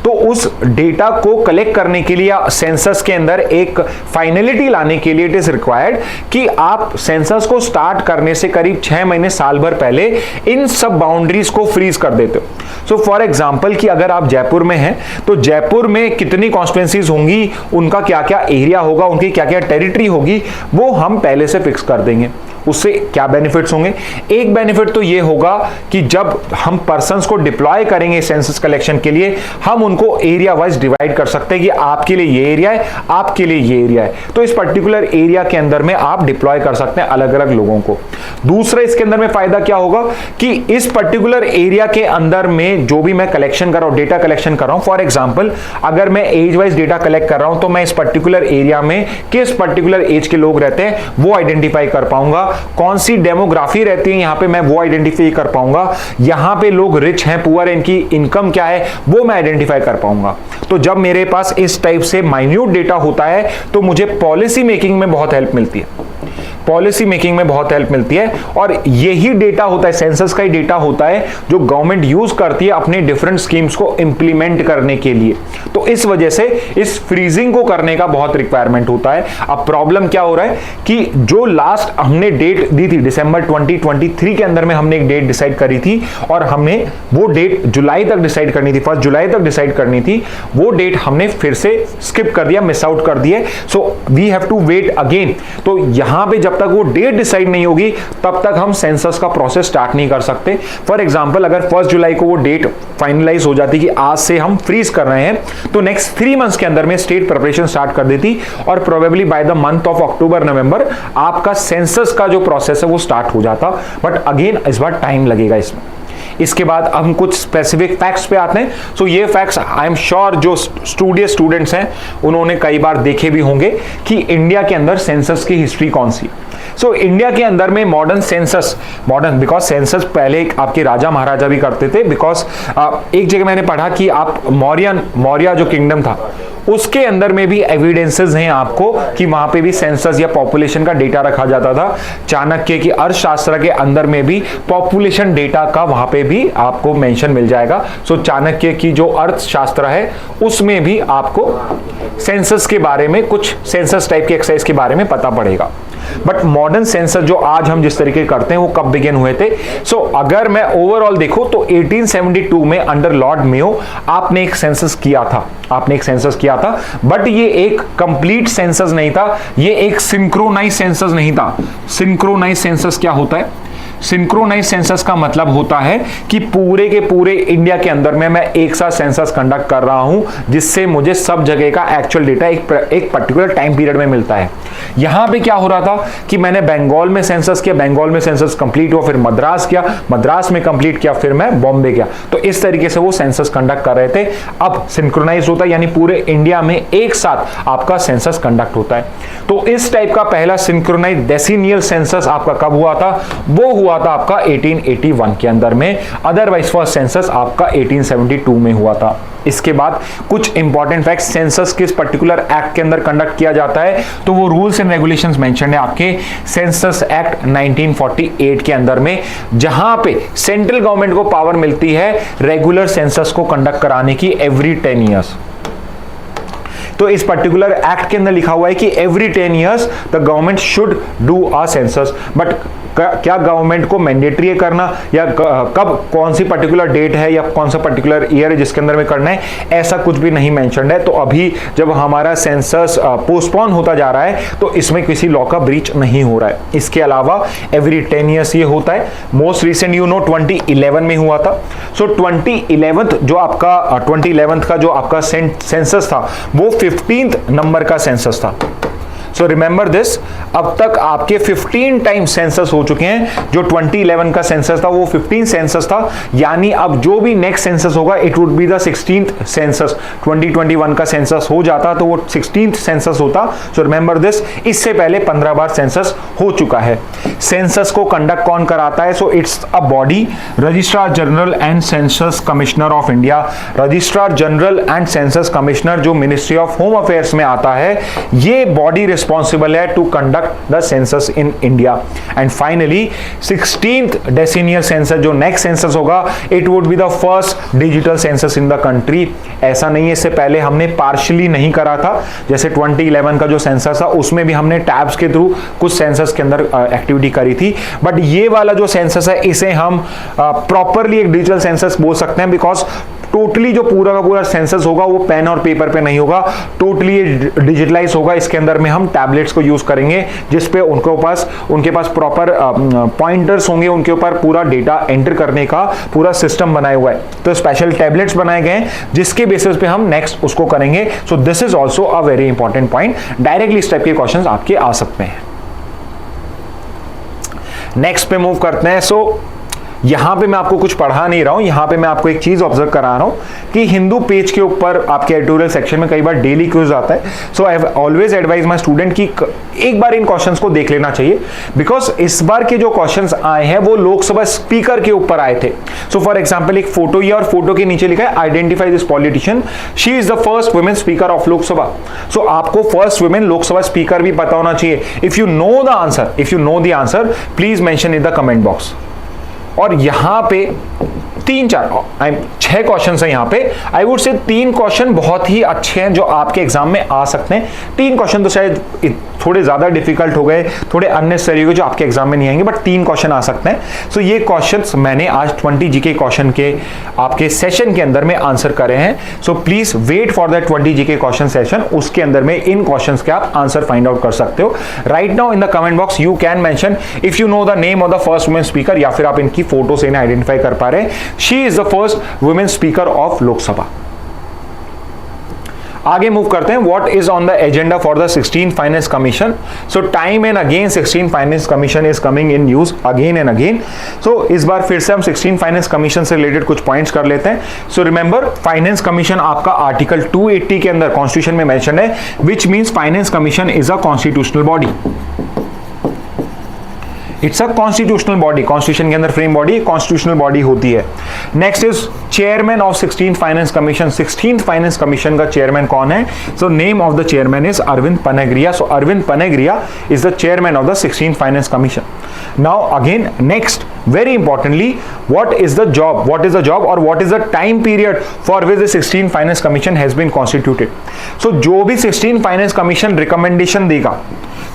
तो उस डेटा को कलेक्ट करने के लिए सेंसस के अंदर एक फाइनलिटी लाने के लिए इट इज रिक्वायर्ड कि आप सेंसस को स्टार्ट करने से करीब 6 महीने साल भर पहले इन सब बाउंड्रीज को फ्रीज कर देते हो। सो फॉर एग्जांपल कि अगर आप जयपुर में हैं तो जयपुर में कितनी कॉन्स्टिट्यूएंसीज होंगी, उनका क्या क्या एरिया होगा, उनकी क्या क्या टेरिटरी होगी, वो हम पहले से फिक्स कर देंगे। उससे क्या बेनिफिट्स होंगे? एक बेनिफिट तो ये होगा कि जब हम पर्संस को डिप्लॉय करेंगे सेंसस कलेक्शन के लिए, हम उनको एरिया वाइज डिवाइड कर सकते हैं कि आपके लिए ये एरिया है, आपके लिए ये एरिया है, तो इस पर्टिकुलर एरिया के अंदर में आप डिप्लॉय कर सकते हैं अलग अलग लोगों को। दूसरा इसके अंदर में फायदा क्या होगा कि इस पर्टिकुलर एरिया के अंदर में जो भी मैं कलेक्शन कर रहा हूं, डेटा कलेक्शन कर रहा हूं, फॉर एग्जांपल अगर मैं एज वाइज डेटा कलेक्ट कर रहा हूं तो मैं इस पर्टिकुलर एरिया में किस पर्टिकुलर एज के लोग रहते हैं वो आइडेंटिफाई कर पाऊंगा, कौन सी डेमोग्राफी रहती है यहां पे मैं वो आइडेंटिफाई कर पाऊंगा, यहां पे लोग रिच हैं पुअर है, इनकी इनकम क्या है वो मैं आइडेंटिफाई कर पाऊंगा। तो जब मेरे पास इस टाइप से माइन्यूट डेटा होता है तो मुझे पॉलिसी मेकिंग में बहुत हेल्प मिलती है, पॉलिसी मेकिंग में बहुत हेल्प मिलती है। और यही डेटा होता है, सेंसस का ही डेटा होता है जो गवर्नमेंट यूज करती है अपने डिफरेंट स्कीम्स को इंप्लीमेंट करने के लिए। तो इस वजह से इस फ्रीजिंग को करने का बहुत रिक्वायरमेंट होता है। अब प्रॉब्लम क्या हो रहा है कि जो लास्ट हमने डेट दी थी दिसंबर 2023 के अंदर में हमने एक डेट डिसाइड करी थी और हमने वो डेट जुलाई तक डिसाइड करनी थी, 1 जुलाई तक डिसाइड करनी थी, वो डेट हमने फिर से स्किप कर दिया, मिस आउट कर दिए। So we have to wait again. तो यहां पे जब तक वो डेट डिसाइड नहीं होगी तब तक हम सेंसस का प्रोसेस स्टार्ट नहीं कर सकते। फॉर एग्जांपल अगर 1 जुलाई को वो डेट फाइनलाइज हो जाती कि आज से हम फ्रीज कर रहे हैं तो नेक्स्ट 3 मंथ्स के अंदर में स्टेट प्रिपरेशन स्टार्ट कर देती और probably by the month of October November आपका सेंसस का जो प्रोसेस है वो स्टार्ट हो जाता। बट अगेन इस बार टाइम लगेगा इसमें। इसके बाद हम कुछ स्पेसिफिक फैक्ट्स पे आते हैं। सो ये फैक्ट्स आई एम श्योर जो स्टूडेंट्स हैं उन्होंने कई बार देखे भी होंगे कि इंडिया के अंदर सेंसस की हिस्ट्री कौन सी। सो इंडिया के अंदर में मॉडर्न बिकॉज सेंसस पहले आपके राजा महाराजा भी करते थे। बिकॉज एक जगह मैंने पढ़ा कि आप मौर्य जो किंगडम था उसके अंदर में भी एविडेंसेस हैं आपको कि वहां पे भी सेंसस या पॉपुलेशन का डेटा रखा जाता था। चाणक्य की अर्थशास्त्र के अंदर में भी पॉपुलेशन डेटा का वहां पे भी आपको मेंशन मिल जाएगा। सो चाणक्य की जो अर्थशास्त्र है उसमें भी आपको सेंसस के बारे में, कुछ सेंसस टाइप के एक्सरसाइज के बारे में पता पड़ेगा। बट मॉडर्न सेंसस जो आज हम जिस तरीके करते हैं वो कब बिगिन हुए थे? सो अगर मैं ओवरऑल देखूं तो 1872 में अंडर लॉर्ड मेयो आपने एक सेंसस किया था, बट ये एक कंप्लीट सेंसस नहीं था, ये एक सिंक्रोनाइज सेंसस नहीं था। सिंक्रोनाइज सेंसस क्या होता है? सिंक्रोनाइज सेंसस का मतलब होता है कि पूरे के पूरे इंडिया के अंदर में मैं एक साथ सेंसस कंडक्ट कर रहा हूं जिससे मुझे सब जगह का एक्चुअल डेटा एक पर्टिकुलर टाइम पीरियड में मिलता है। यहां पे क्या हो रहा था कि मैंने बंगाल में सेंसस किया, बंगाल में सेंसस कंप्लीट हुआ, फिर मद्रास किया, मद्रास में कंप्लीट किया, फिर मैं बॉम्बे गया। तो इस तरीके से वो सेंसस कंडक्ट कर रहे थे। अब सिंक्रोनाइज होता है यानी पूरे इंडिया में एक साथ आपका सेंसस कंडक्ट होता है। तो इस टाइप का पहला सिंक्रोनाइज डेसिनियल सेंसस आपका कब हुआ था? वो हुआ था आपका 1881 के अंदर में। अदरवाइज फर्स्ट सेंसस आपका 1872 में हुआ था। इसके बाद कुछ इंपॉर्टेंट फैक्ट्स, सेंसस किस पर्टिकुलर एक्ट के अंदर कंडक्ट किया जाता है तो वो रूल्स एंड रेगुलेशंस मेंशन है आपके सेंसस एक्ट 1948 के अंदर में, जहां पे सेंट्रल गवर्नमेंट को पावर मिलती है रेगुलर सेंसस को कंडक्ट कराने की एवरी 10 ईयर्स। तो इस पर्टिकुलर एक्ट के अंदर लिखा हुआ है कि every 10 years the government should do a census. But क्या गवर्नमेंट को मैंडेटरी है करना या कब कौन सी पर्टिकुलर डेट है या कौन सा पर्टिकुलर ईयर है जिसके अंदर में करना है, ऐसा कुछ भी नहीं मेंशन्ड है। तो अभी जब हमारा सेंसस पोस्टपोन होता जा रहा है तो इसमें किसी लॉ का ब्रीच नहीं हो रहा है। इसके अलावा एवरी 10 ईयर्स ये होता है। मोस्ट रिसेंट 2011 में हुआ था। सो 2011 जो आपका 2011 का जो आपका सेंसस था वो 15th नंबर का सेंसस था। सो रिमेंबर दिस, अब तक आपके 15 टाइम सेंसस हो चुके हैं। जो 2011 का सेंसस था वो 15 सेंसस था, यानी अब जो भी नेक्स्ट सेंसस होगा it would be the 16th census. 2021 का सेंसस हो जाता तो वो 16th सेंसस होता। सो रिमेंबर दिस, इससे पहले 15 बार सेंसस हो चुका है। सेंसस को कंडक्ट कौन कराता है? सो it's a body, registrar general and census commissioner of India. Registrar general and census commissioner जो मिनिस्ट्री ऑफ होम अफेयर्स में आता है, ये बॉडी responsible है to conduct the census in India. And finally 16th decennial census जो next census होगा it would be the first digital census in the country. ऐसा नहीं है इससे पहले हमने partially नहीं करा था, जैसे 2011 का जो सेंसस था उसमें भी हमने टैब्स के थ्रू कुछ सेंसस के अंदर एक्टिविटी करी थी। बट ये वाला जो सेंसस है इसे हम प्रॉपरली एक डिजिटल सेंसस बोल सकते हैं, बिकॉज टोटली जो पूरा का पूरा सेंसस होगा वो पेन और पेपर पे नहीं होगा, टोटली डिजिटलाइज होगा। इसके अंदर में हम टैबलेट्स को यूज करेंगे जिसपे उनके पास प्रॉपर पॉइंटर्स होंगे, उनके ऊपर पूरा डेटा एंटर करने का पूरा सिस्टम बनाया हुआ है। तो स्पेशल टैबलेट्स बनाए गए हैं जिसके बेसिस पे हम नेक्स्ट उसको करेंगे। So this is also a very important point. Directly इस टाइप के क्वेश्चंस आपके आ सकते हैं। नेक्स्ट पे मूव करते हैं। सो यहां पे मैं आपको कुछ पढ़ा नहीं रहा हूं, यहां पे मैं आपको एक चीज ऑब्जर्व करा रहा हूं कि हिंदू पेज के ऊपर आपके एडिटोरियल सेक्शन में कई बार डेली क्विज आता है। So I have always advise my student कि एक बार इन क्वेश्चंस को देख लेना चाहिए, बिकॉज इस बार के जो क्वेश्चंस आए हैं वो लोकसभा स्पीकर के ऊपर आए थे। सो फॉर एग्जाम्पल एक फोटो ये और फोटो के नीचे लिखा है identify this politician, she is the first women speaker of Lok Sabha. So आपको फर्स्ट वुमेन लोकसभा स्पीकर भी पता होना चाहिए। If you know the answer please mention in the comment box. और यहां पे 6 क्वेश्चन है यहां पे। आई वुड से 3 क्वेश्चन बहुत ही अच्छे हैं जो आपके एग्जाम में आ सकते हैं। 3 क्वेश्चन तो शायद थोड़े ज्यादा डिफिकल्ट हो गए, थोड़े अननेसेसरी हो गए जो आपके एग्जाम में नहीं आएंगे, बट 3 क्वेश्चन आ सकते हैं। सो ये क्वेश्चंस मैंने आज 20 जीके क्वेश्चन के आपके सेशन के अंदर में आंसर करे हैं। So please wait for that 20 GK question session, उसके अंदर में इन क्वेश्चंस के आप आंसर फाइंड आउट कर सकते हो। Right now in the comment box you can mention if you know the name of the first women speaker, या फिर आप इनकी फोटो से इन्हें आइडेंटिफाई कर पा रहे हैं। She is the first women speaker of Lok Sabha. आगे मूव करते हैं। What is on the agenda for the 16th finance commission. So time and again 16th finance commission is coming in news again and again. So इस बार फिर से हम 16th फाइनेंस कमीशन से रिलेटेड कुछ पॉइंट्स कर लेते हैं। सो रिमेंबर फाइनेंस कमीशन आपका आर्टिकल 280 के अंदर कॉन्स्टिट्यूशन में मेंशन है, which means finance commission is a constitutional body. It's a constitutional body, constitution के अंदर फ्रेम बॉडी कॉन्स्टिट्यूशनल बॉडी होती है। Next is chairman of 16th finance commission. 16th finance commission का चेयरमैन कौन है? So name of the chairman is Arvind Panagariya. So Arvind Panagariya is the chairman of the 16th finance commission. Now again next very importantly, what is the job or what is the time period for which the 16th finance commission has been constituted? So जो भी 16th finance commission recommendation देगा,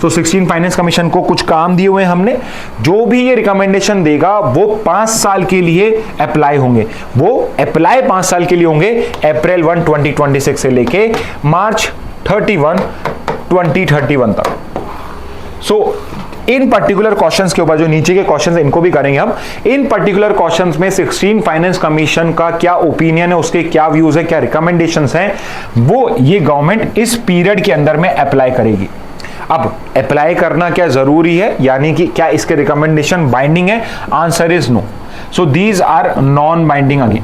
तो 16th फाइनेंस कमीशन को कुछ काम दिए हुए हैं हमने, जो भी ये रिकमेंडेशन देगा वो 5 साल के लिए अप्लाई होंगे। वो अप्लाई 5 साल के लिए होंगे, अप्रैल 1 2026 से लेके मार्च 31 2031 तक। सो इन पर्टिकुलर क्वेश्चंस के ऊपर जो नीचे के क्वेश्चंस इनको भी करेंगे हम। इन पर्टिकुलर क्वेश्चंस में 16th फाइनेंस कमीशन का क्या ओपिनियन है, उसके क्या व्यूज है, क्या रिकमेंडेशंस हैं, वो ये गवर्नमेंट इस पीरियड के अंदर में अप्लाई करेगी। अब अप्लाई करना क्या जरूरी है, यानी कि क्या इसके रिकमेंडेशन बाइंडिंग है? Answer is no. So these are non binding again.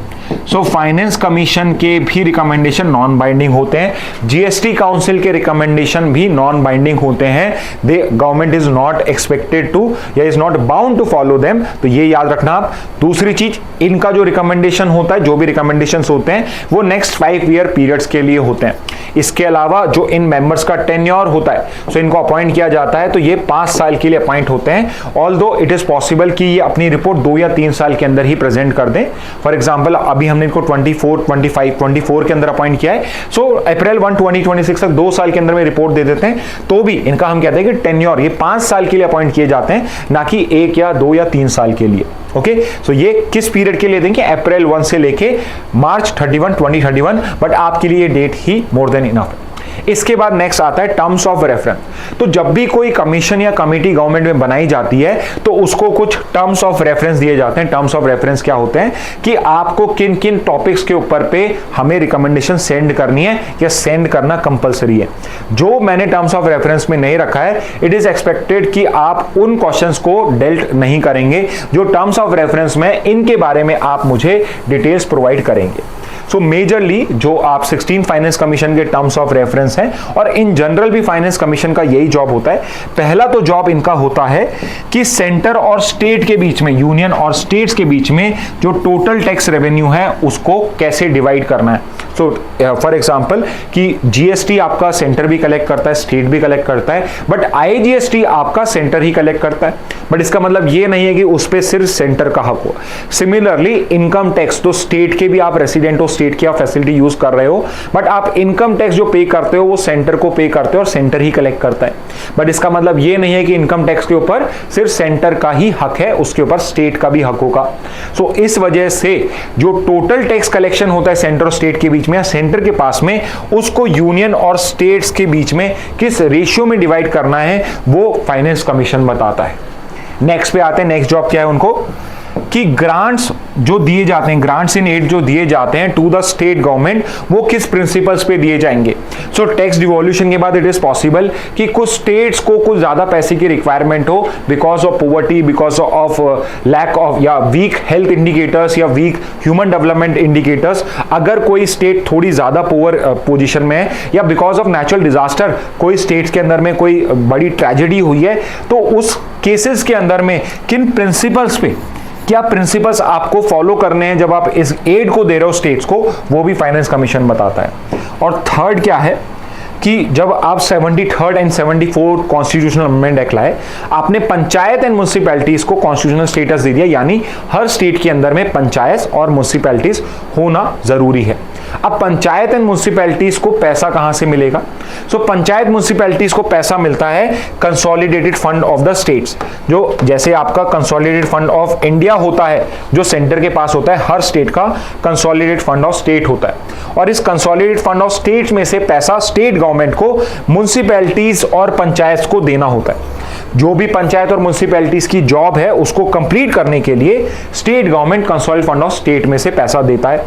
So finance commission के भी रिकमेंडेशन नॉन बाइंडिंग होते हैं, जीएसटी काउंसिल के रिकमेंडेशन भी नॉन बाइंडिंग होते हैं। The government is not expected to या is not bound to follow them, तो ये याद रखना आप। दूसरी चीज, इनका जो रिकमेंडेशन होता है, जो भी रिकमेंडेशंस होते हैं वो नेक्स्ट 5 ईयर पीरियड्स के लिए होते हैं। इसके अलावा जो इन मेंबर्स का टेन्योर होता है, सो इनको अपॉइंट किया जाता है, तो ये 5 साल के लिए अपॉइंट होते हैं। ऑल्दो इट इज पॉसिबल कि ये अपनी रिपोर्ट 2 या 3 साल के अंदर ही प्रेजेंट कर दें। फॉर एग्जाम्पल अभी हमने इनको 24 के अंदर अपॉइंट किया है, सो अप्रैल 1 2026 तक 2 साल के अंदर में रिपोर्ट दे देते हैं, तो भी इनका हम कहते हैं कि टेन्योर ये 5 साल के लिए अपॉइंट किए जाते हैं, ना कि 1 या 2 या 3 साल के लिए। ओके, सो ये किस पीरियड के लिए देंगे? अप्रैल 1 से लेके मार्च 31 2031, बट आपके लिए डेट ही मोर देन इनफ है। इसके बाद नेक्स्ट आता है टर्म्स ऑफ रेफरेंस। तो जब भी कोई कमीशन या कमेटी गवर्नमेंट में बनाई जाती है तो उसको कुछ टर्म्स ऑफ रेफरेंस दिए जाते हैं। टर्म्स ऑफ रेफरेंस क्या होते हैं कि आपको किन किन टॉपिक्स के ऊपर पे हमें रिकमेंडेशन सेंड करनी है या सेंड करना कंपलसरी है। जो मैंने टर्म्स ऑफ रेफरेंस में नहीं रखा है, इट इज एक्सपेक्टेड कि आप उन क्वेश्चंस को डेल्ट नहीं करेंगे। जो टर्म्स ऑफ रेफरेंस में, इनके बारे में आप मुझे डिटेल्स प्रोवाइड करेंगे। सो मेजरली जो आप 16th फाइनेंस कमीशन के टर्म्स ऑफ रेफरेंस हैं, और इन जनरल भी फाइनेंस कमीशन का यही जॉब होता है। पहला तो जॉब इनका होता है कि सेंटर और स्टेट के बीच में, यूनियन और स्टेट्स के बीच में जो टोटल टैक्स रेवेन्यू है उसको कैसे डिवाइड करना है। सो फॉर एग्जांपल कि जीएसटी आपका सेंटर भी कलेक्ट करता है, स्टेट भी कलेक्ट करता है, बट आईजीएसटी आपका सेंटर ही कलेक्ट करता है। बट इसका मतलब ये नहीं है कि उस पर सिर्फ सेंटर का हक हो। सिमिलरली इनकम टैक्स तो स्टेट के भी आप रेसिडेंट हो, स्टेट की आप फैसिलिटी यूज कर रहे हो, बट आप इनकम टैक्स जो पे करते हो वो सेंटर को पे करते हो और सेंटर ही कलेक्ट करता है। बट इसका मतलब ये नहीं है कि इनकम टैक्स के ऊपर सिर्फ सेंटर का ही हक है, उसके ऊपर स्टेट का भी हक होगा। सो इस वजह से जो टोटल टैक्स कलेक्शन होता है सेंटर और स्टेट के बीच में या सेंटर के पास में, उसको यूनियन और स्टेट्स के बीच में किस रेशियो में डिवाइड करना है वो फाइनेंस कमीशन बताता है। नेक्स्ट पे आते हैं, नेक्स्ट जॉब क्या है उनको कि ग्रांट्स जो दिए जाते हैं, ग्रांट्स इन एड जो दिए जाते हैं टू द स्टेट गवर्नमेंट, वो किस प्रिंसिपल्स पे दिए जाएंगे। सो टैक्स डिवोल्यूशन के बाद इट इज पॉसिबल कि कुछ स्टेट्स को कुछ ज्यादा पैसे की रिक्वायरमेंट हो because of poverty, because of lack of या वीक हेल्थ इंडिकेटर्स या वीक ह्यूमन डेवलपमेंट इंडिकेटर्स। अगर कोई स्टेट थोड़ी ज्यादा पुअर पोजिशन में है या बिकॉज ऑफ नेचुरल डिजास्टर कोई स्टेट्स के अंदर में कोई बड़ी ट्रेजेडी हुई है, तो उस केसेस के अंदर में किन प्रिंसिपल्स पे, क्या प्रिंसिपल्स आपको फॉलो करने हैं जब आप इस एड को दे रहे हो स्टेट्स को, वो भी फाइनेंस कमीशन बताता है। और थर्ड क्या है कि जब आप 73rd and 74th constitutional amendment act लाए, आपने पंचायत एंड म्युनिसिपैलिटीज को कॉन्स्टिट्यूशनल स्टेटस दे दिया, यानी हर स्टेट के अंदर में पंचायत और म्युनिसिपैलिटीज होना जरूरी है। अब पंचायत एंड म्युनिसिपैलिटीज को पैसा कहां से मिलेगा? सो पंचायत म्युनिसिपैलिटीज को पैसा मिलता है consolidated fund of the states, जो जैसे आपका कंसोलिडेटेड फंड ऑफ इंडिया होता है जो सेंटर के पास होता है, हर स्टेट का कंसोलिडेटेड फंड ऑफ स्टेट होता है। और इस कंसोलिडेटेड फंड ऑफ स्टेट्स में से पैसा स्टेट गवर्नमेंट को म्युनिसिपैलिटीज और पंचायत को देना होता है। जो भी पंचायत और म्युनिसिपैलिटीज की जॉब है उसको कंप्लीट करने के लिए state government consolidated fund of state में से पैसा देता है।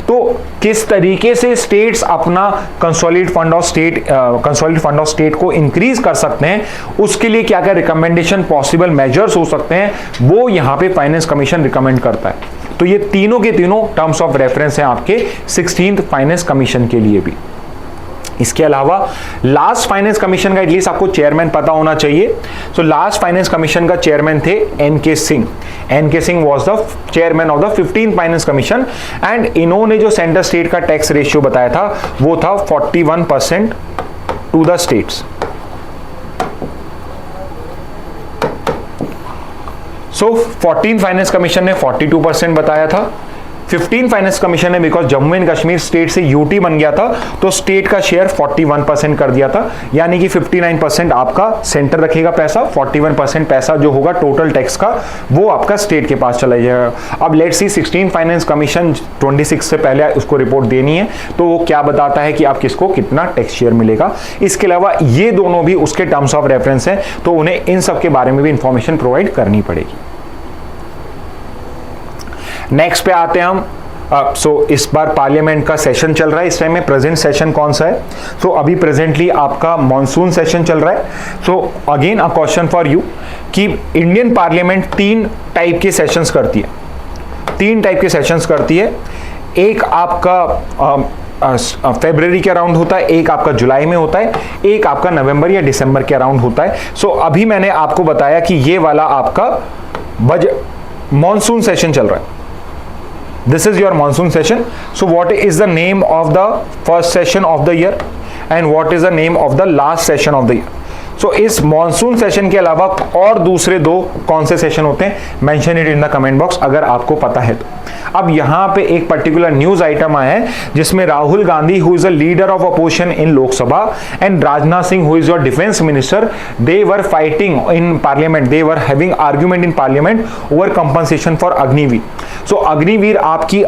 तो किस तरीके से स्टेट्स अपना कंसोलिडेटेड फंड ऑफ स्टेट को इंक्रीज कर सकते हैं, उसके लिए क्या क्या रिकमेंडेशन पॉसिबल मेजर्स हो सकते हैं, वो यहां पे फाइनेंस कमीशन रिकमेंड करता है। तो ये तीनों के तीनों टर्म्स ऑफ रेफरेंस हैं आपके 16th फाइनेंस कमीशन के लिए भी। इसके अलावा लास्ट फाइनेंस कमीशन का एटलीस्ट आपको चेयरमैन पता होना चाहिए। सो लास्ट फाइनेंस कमीशन का चेयरमैन थे N K. Singh. N K. Singh was the chairman of the 15th finance commission and इन्होंने जो सेंटर स्टेट का टैक्स रेशियो बताया था वो था 41% to the states. So 14th finance commission ने 42% बताया था। 15 फाइनेंस कमीशन ने because Jammu and Kashmir state से यूटी बन गया था तो स्टेट का शेयर 41% कर दिया था, यानी कि 59% आपका सेंटर रखेगा पैसा, 41% पैसा जो होगा टोटल टैक्स का वो आपका स्टेट के पास चला जाएगा। अब लेट्स सी 16 फाइनेंस कमीशन 26 से पहले उसको रिपोर्ट देनी है तो वो क्या बताता है कि आप किसको कितना टैक्स शेयर मिलेगा। इसके अलावा ये दोनों भी उसके टर्म्स ऑफ रेफरेंस हैं तो उन्हें इन सब के बारे में भी इंफॉर्मेशन प्रोवाइड करनी पड़ेगी। नेक्स्ट पे आते हैं हम। सो इस बार पार्लियामेंट का सेशन चल रहा है, इस टाइम में प्रेजेंट सेशन कौन सा है? सो अभी प्रेजेंटली आपका मॉनसून सेशन चल रहा है। So again a question for you कि इंडियन पार्लियामेंट 3 टाइप के सेशंस करती है, 3 टाइप के सेशंस करती है। एक आपका फरवरी के अराउंड होता है, एक आपका जुलाई में होता है, एक आपका नवंबर या दिसंबर के अराउंड होता है। सो अभी मैंने आपको बताया कि ये वाला आपका मॉनसून सेशन चल रहा है। This is your monsoon session. So what is the name of the first session of the year and what is the name of the last session of the year? So इस मॉनसून सेशन के अलावा और दूसरे 2 कौन से सेशन होते हैं? Mention it in the comment box अगर आपको पता है तो। अब यहाँ पे एक पर्टिकुलर न्यूज आइटम आया है जिसमें Rahul Gandhi who is a leader of opposition in Lok Sabha and Rajnath Singh who is your defence minister, they were fighting in parliament, they were having argument in parliament over compensation for Agniveer. So Agniveer आपकी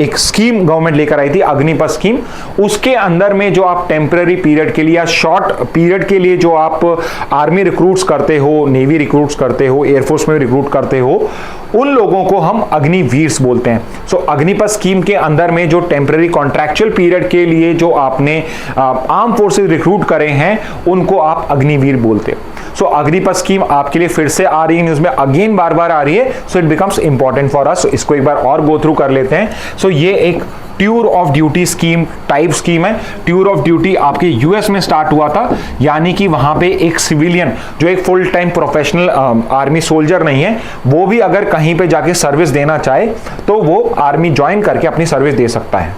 एक स्कीम गवर्नमेंट लेकर आई थी, अग्निपथ स्कीम। उसके अंदर में जो आप टेम्पररी पीरियड के लिए या शॉर्ट पीरियड के लिए जो आप आर्मी रिक्रूट्स करते हो, नेवी रिक्रूट्स करते हो, एयरफोर्स में रिक्रूट करते हो, उन लोगों को हम अग्निवीर्स बोलते हैं। सो अग्निपथ स्कीम के अंदर में जो टेम्पररी कॉन्ट्रैक्चुअल पीरियड के लिए जो आपने आर्म फोर्सेस रिक्रूट करे हैं उनको आप अग्निवीर बोलते हो। सो अग्निपथ स्कीम आपके लिए फिर से आ रही है न्यूज में, अगेन बार बार आ रही है। So it becomes important for us. इसको एक बार और गो थ्रू कर लेते हैं। सो ये एक tour of duty scheme type scheme है। टूर ऑफ ड्यूटी आपके यूएस में स्टार्ट हुआ था, यानी कि वहां पे एक सिविलियन जो एक full time professional army soldier नहीं है, वो भी अगर कहीं पे जाके सर्विस देना चाहे तो वो आर्मी ज्वाइन करके अपनी सर्विस दे सकता है।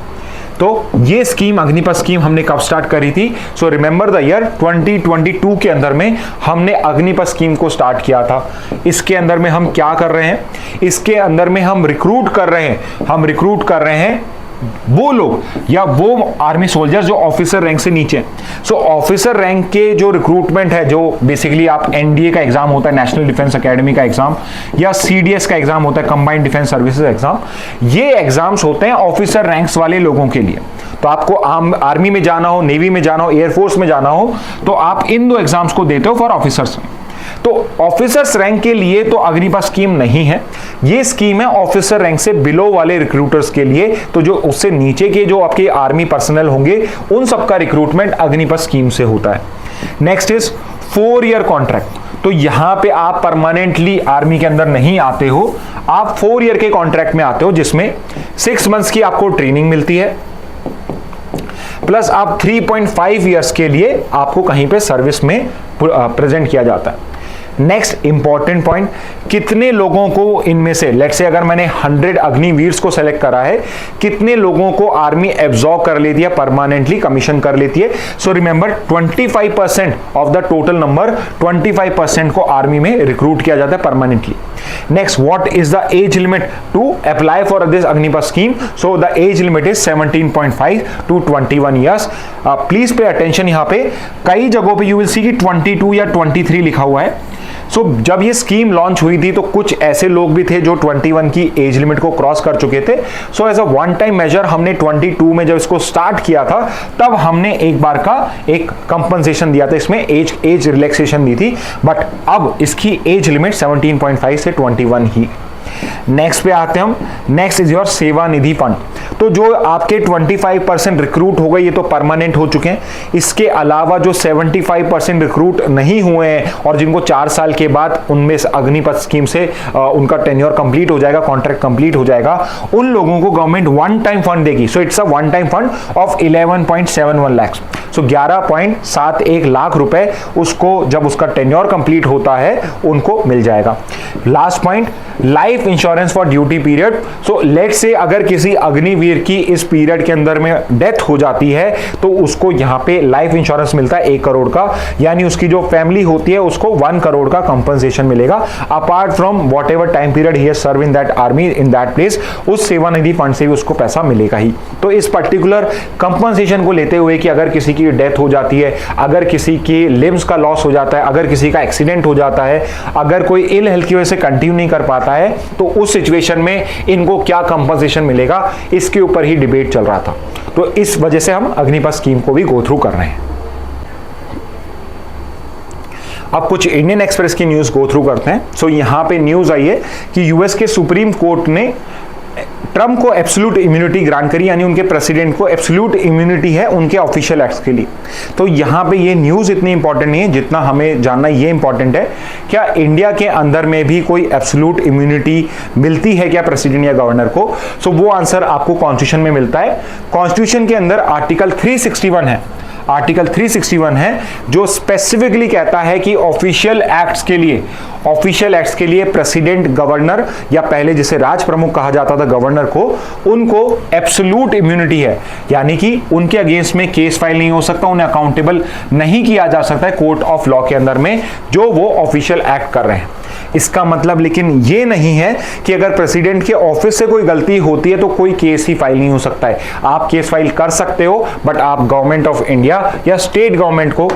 तो ये स्कीम अग्निपथ स्कीम हमने कब स्टार्ट करी थी? सो रिमेंबर द ईयर 2022 के अंदर में हमने अग्निपथ स्कीम को स्टार्ट किया था। इसके अंदर में हम क्या कर रहे हैं? इसके अंदर में हम रिक्रूट कर रहे हैं वो लोग या वो आर्मी सोल्जर्स जो ऑफिसर रैंक से नीचे हैं। सो ऑफिसर रैंक के जो रिक्रूटमेंट है, जो बेसिकली आप एनडीए का एग्जाम होता है, नेशनल डिफेंस एकेडमी का एग्जाम, या सीडीएस का एग्जाम होता है, कंबाइंड डिफेंस सर्विसेज एग्जाम, ये एग्जाम्स होते हैं ऑफिसर रैंक्स वाले लोगों के लिए। तो आपको आर्मी में जाना हो, नेवी में जाना हो, एयरफोर्स में जाना हो, तो आप इन दो एग्जाम्स को देते हो फॉर ऑफिसर्स। तो ऑफिसर्स रैंक के लिए तो अग्निपथ स्कीम नहीं है, ये स्कीम है ऑफिसर रैंक से बिलो वाले रिक्रूटर्स के लिए। तो जो उससे नीचे के जो आपके आर्मी पर्सनल होंगे, उन सबका रिक्रूटमेंट अग्निपथ स्कीम से होता है। Next is 4 year contract. तो यहां पे आप परमानेंटली आर्मी के अंदर नहीं आते हो, आप 4 ईयर के कॉन्ट्रैक्ट में आते हो, जिसमें 6 मंथ्स की आपको ट्रेनिंग मिलती है, प्लस आप 3.5 ईयर्स के लिए आपको कहीं पे सर्विस में प्रेजेंट किया जाता है। नेक्स्ट इंपॉर्टेंट पॉइंट, कितने लोगों को इनमें से, लेट्स से अगर मैंने 100 अग्निवीर्स को सेलेक्ट करा है, कितने लोगों को आर्मी एब्जॉर्ब कर लेती है, परमानेंटली कमीशन कर लेती है। So remember 25% of the total number, 25% को आर्मी में रिक्रूट किया जाता है permanently. Next, what is the age limit to apply for this Agnipath scheme? So the age limit is 17.5 to 21 years. Please pay attention, यहां पे कई जगहों पे यू विल सी कि 22 या 23 लिखा हुआ है। सो जब ये स्कीम लॉन्च हुई थी तो कुछ ऐसे लोग भी थे जो 21 की एज लिमिट को क्रॉस कर चुके थे। So as a one time measure हमने 22 में जब इसको स्टार्ट किया था, तब हमने एक बार का एक कंपनसेशन दिया था, इसमें एज रिलैक्सेशन दी थी, बट अब इसकी एज लिमिट 17.5 से 21 ही। नेक्स्ट पे आते हैं हम। नेक्स्ट इज योर सेवा निधि फंड। तो जो आपके 25% रिक्रूट हो गए, ये तो परमानेंट हो चुके हैं। इसके अलावा जो 75% रिक्रूट नहीं हुए हैं और जिनको 4 साल के बाद उनमें अग्निपथ स्कीम से उनका टेन्योर कंप्लीट हो जाएगा, कॉन्ट्रैक्ट कंप्लीट हो जाएगा, उन लोगों को गवर्नमेंट वन टाइम फंड देगी। So it's a one time fund of 11.71 lakh. सो 11.71 लाख रुपए उसको जब उसका टेन्योर कंप्लीट होता है उनको मिल जाएगा। Last point, life insurance for duty period. So let's say अगर किसी अग्निवीर की इस पीरियड के अंदर में डेथ हो जाती है तो उसको यहां पे लाइफ इंश्योरेंस मिलता है 1 करोड़ का, यानी उसकी जो फैमिली होती है उसको 1 करोड़ का कंपनसेशन मिलेगा, apart from whatever time period he has serve in that army in that place. उस सेवा निधि फंड से भी उसको पैसा मिलेगा ही। तो इस पर्टिकुलर कंपनसेशन को लेते हुए कि अगर किसी की डेथ हो जाती है, अगर किसी की लिम्स का लॉस हो जाता है, अगर किसी का एक्सीडेंट हो जाता है, अगर कोई इल हेल्थ की वजह से कंटिन्यू नहीं कर पाता है, तो उस सिचुएशन में इनको क्या कंपनसेशन मिलेगा, इसके ऊपर ही डिबेट चल रहा था। तो इस वजह से हम अग्निपथ स्कीम को भी गो थ्रू कर रहे हैं। अब कुछ इंडियन एक्सप्रेस की न्यूज गो थ्रू करते हैं। सो यहां पे न्यूज आई है कि यूएस के सुप्रीम कोर्ट ने ट्रम्प को एब्सोल्यूट इम्यूनिटी ग्रांट करी, यानी उनके प्रेसिडेंट को एब्सोल्यूट इम्यूनिटी है उनके ऑफिशियल एक्ट्स के लिए। तो यहां पे ये न्यूज इतनी इंपॉर्टेंट नहीं है जितना हमें जानना ये इंपॉर्टेंट है, क्या इंडिया के अंदर में भी कोई एब्सोल्यूट इम्यूनिटी मिलती है क्या प्रेसिडेंट या गवर्नर को? सो वो आंसर आपको कॉन्स्टिट्यूशन में मिलता है। कॉन्स्टिट्यूशन के अंदर आर्टिकल 361 है, आर्टिकल 361 है जो स्पेसिफिकली कहता है कि ऑफिशियल एक्ट्स के लिए प्रेसिडेंट, गवर्नर या पहले जिसे राज प्रमुख कहा जाता था गवर्नर को, उनको एब्सोल्यूट इम्यूनिटी है, यानी कि उनके अगेंस्ट में केस फाइल नहीं हो सकता, उन्हें अकाउंटेबल नहीं किया जा सकता है कोर्ट ऑफ लॉ के अंदर में जो वो ऑफिशियल एक्ट कर रहे हैं। इसका मतलब लेकिन ये नहीं है कि अगर प्रेसिडेंट के ऑफिस से कोई गलती होती है तो कोई केस ही फाइल नहीं हो सकता है। आप केस फाइल कर सकते हो, बट आप गवर्नमेंट ऑफ इंडिया या स्टेट गवर्नमेंट को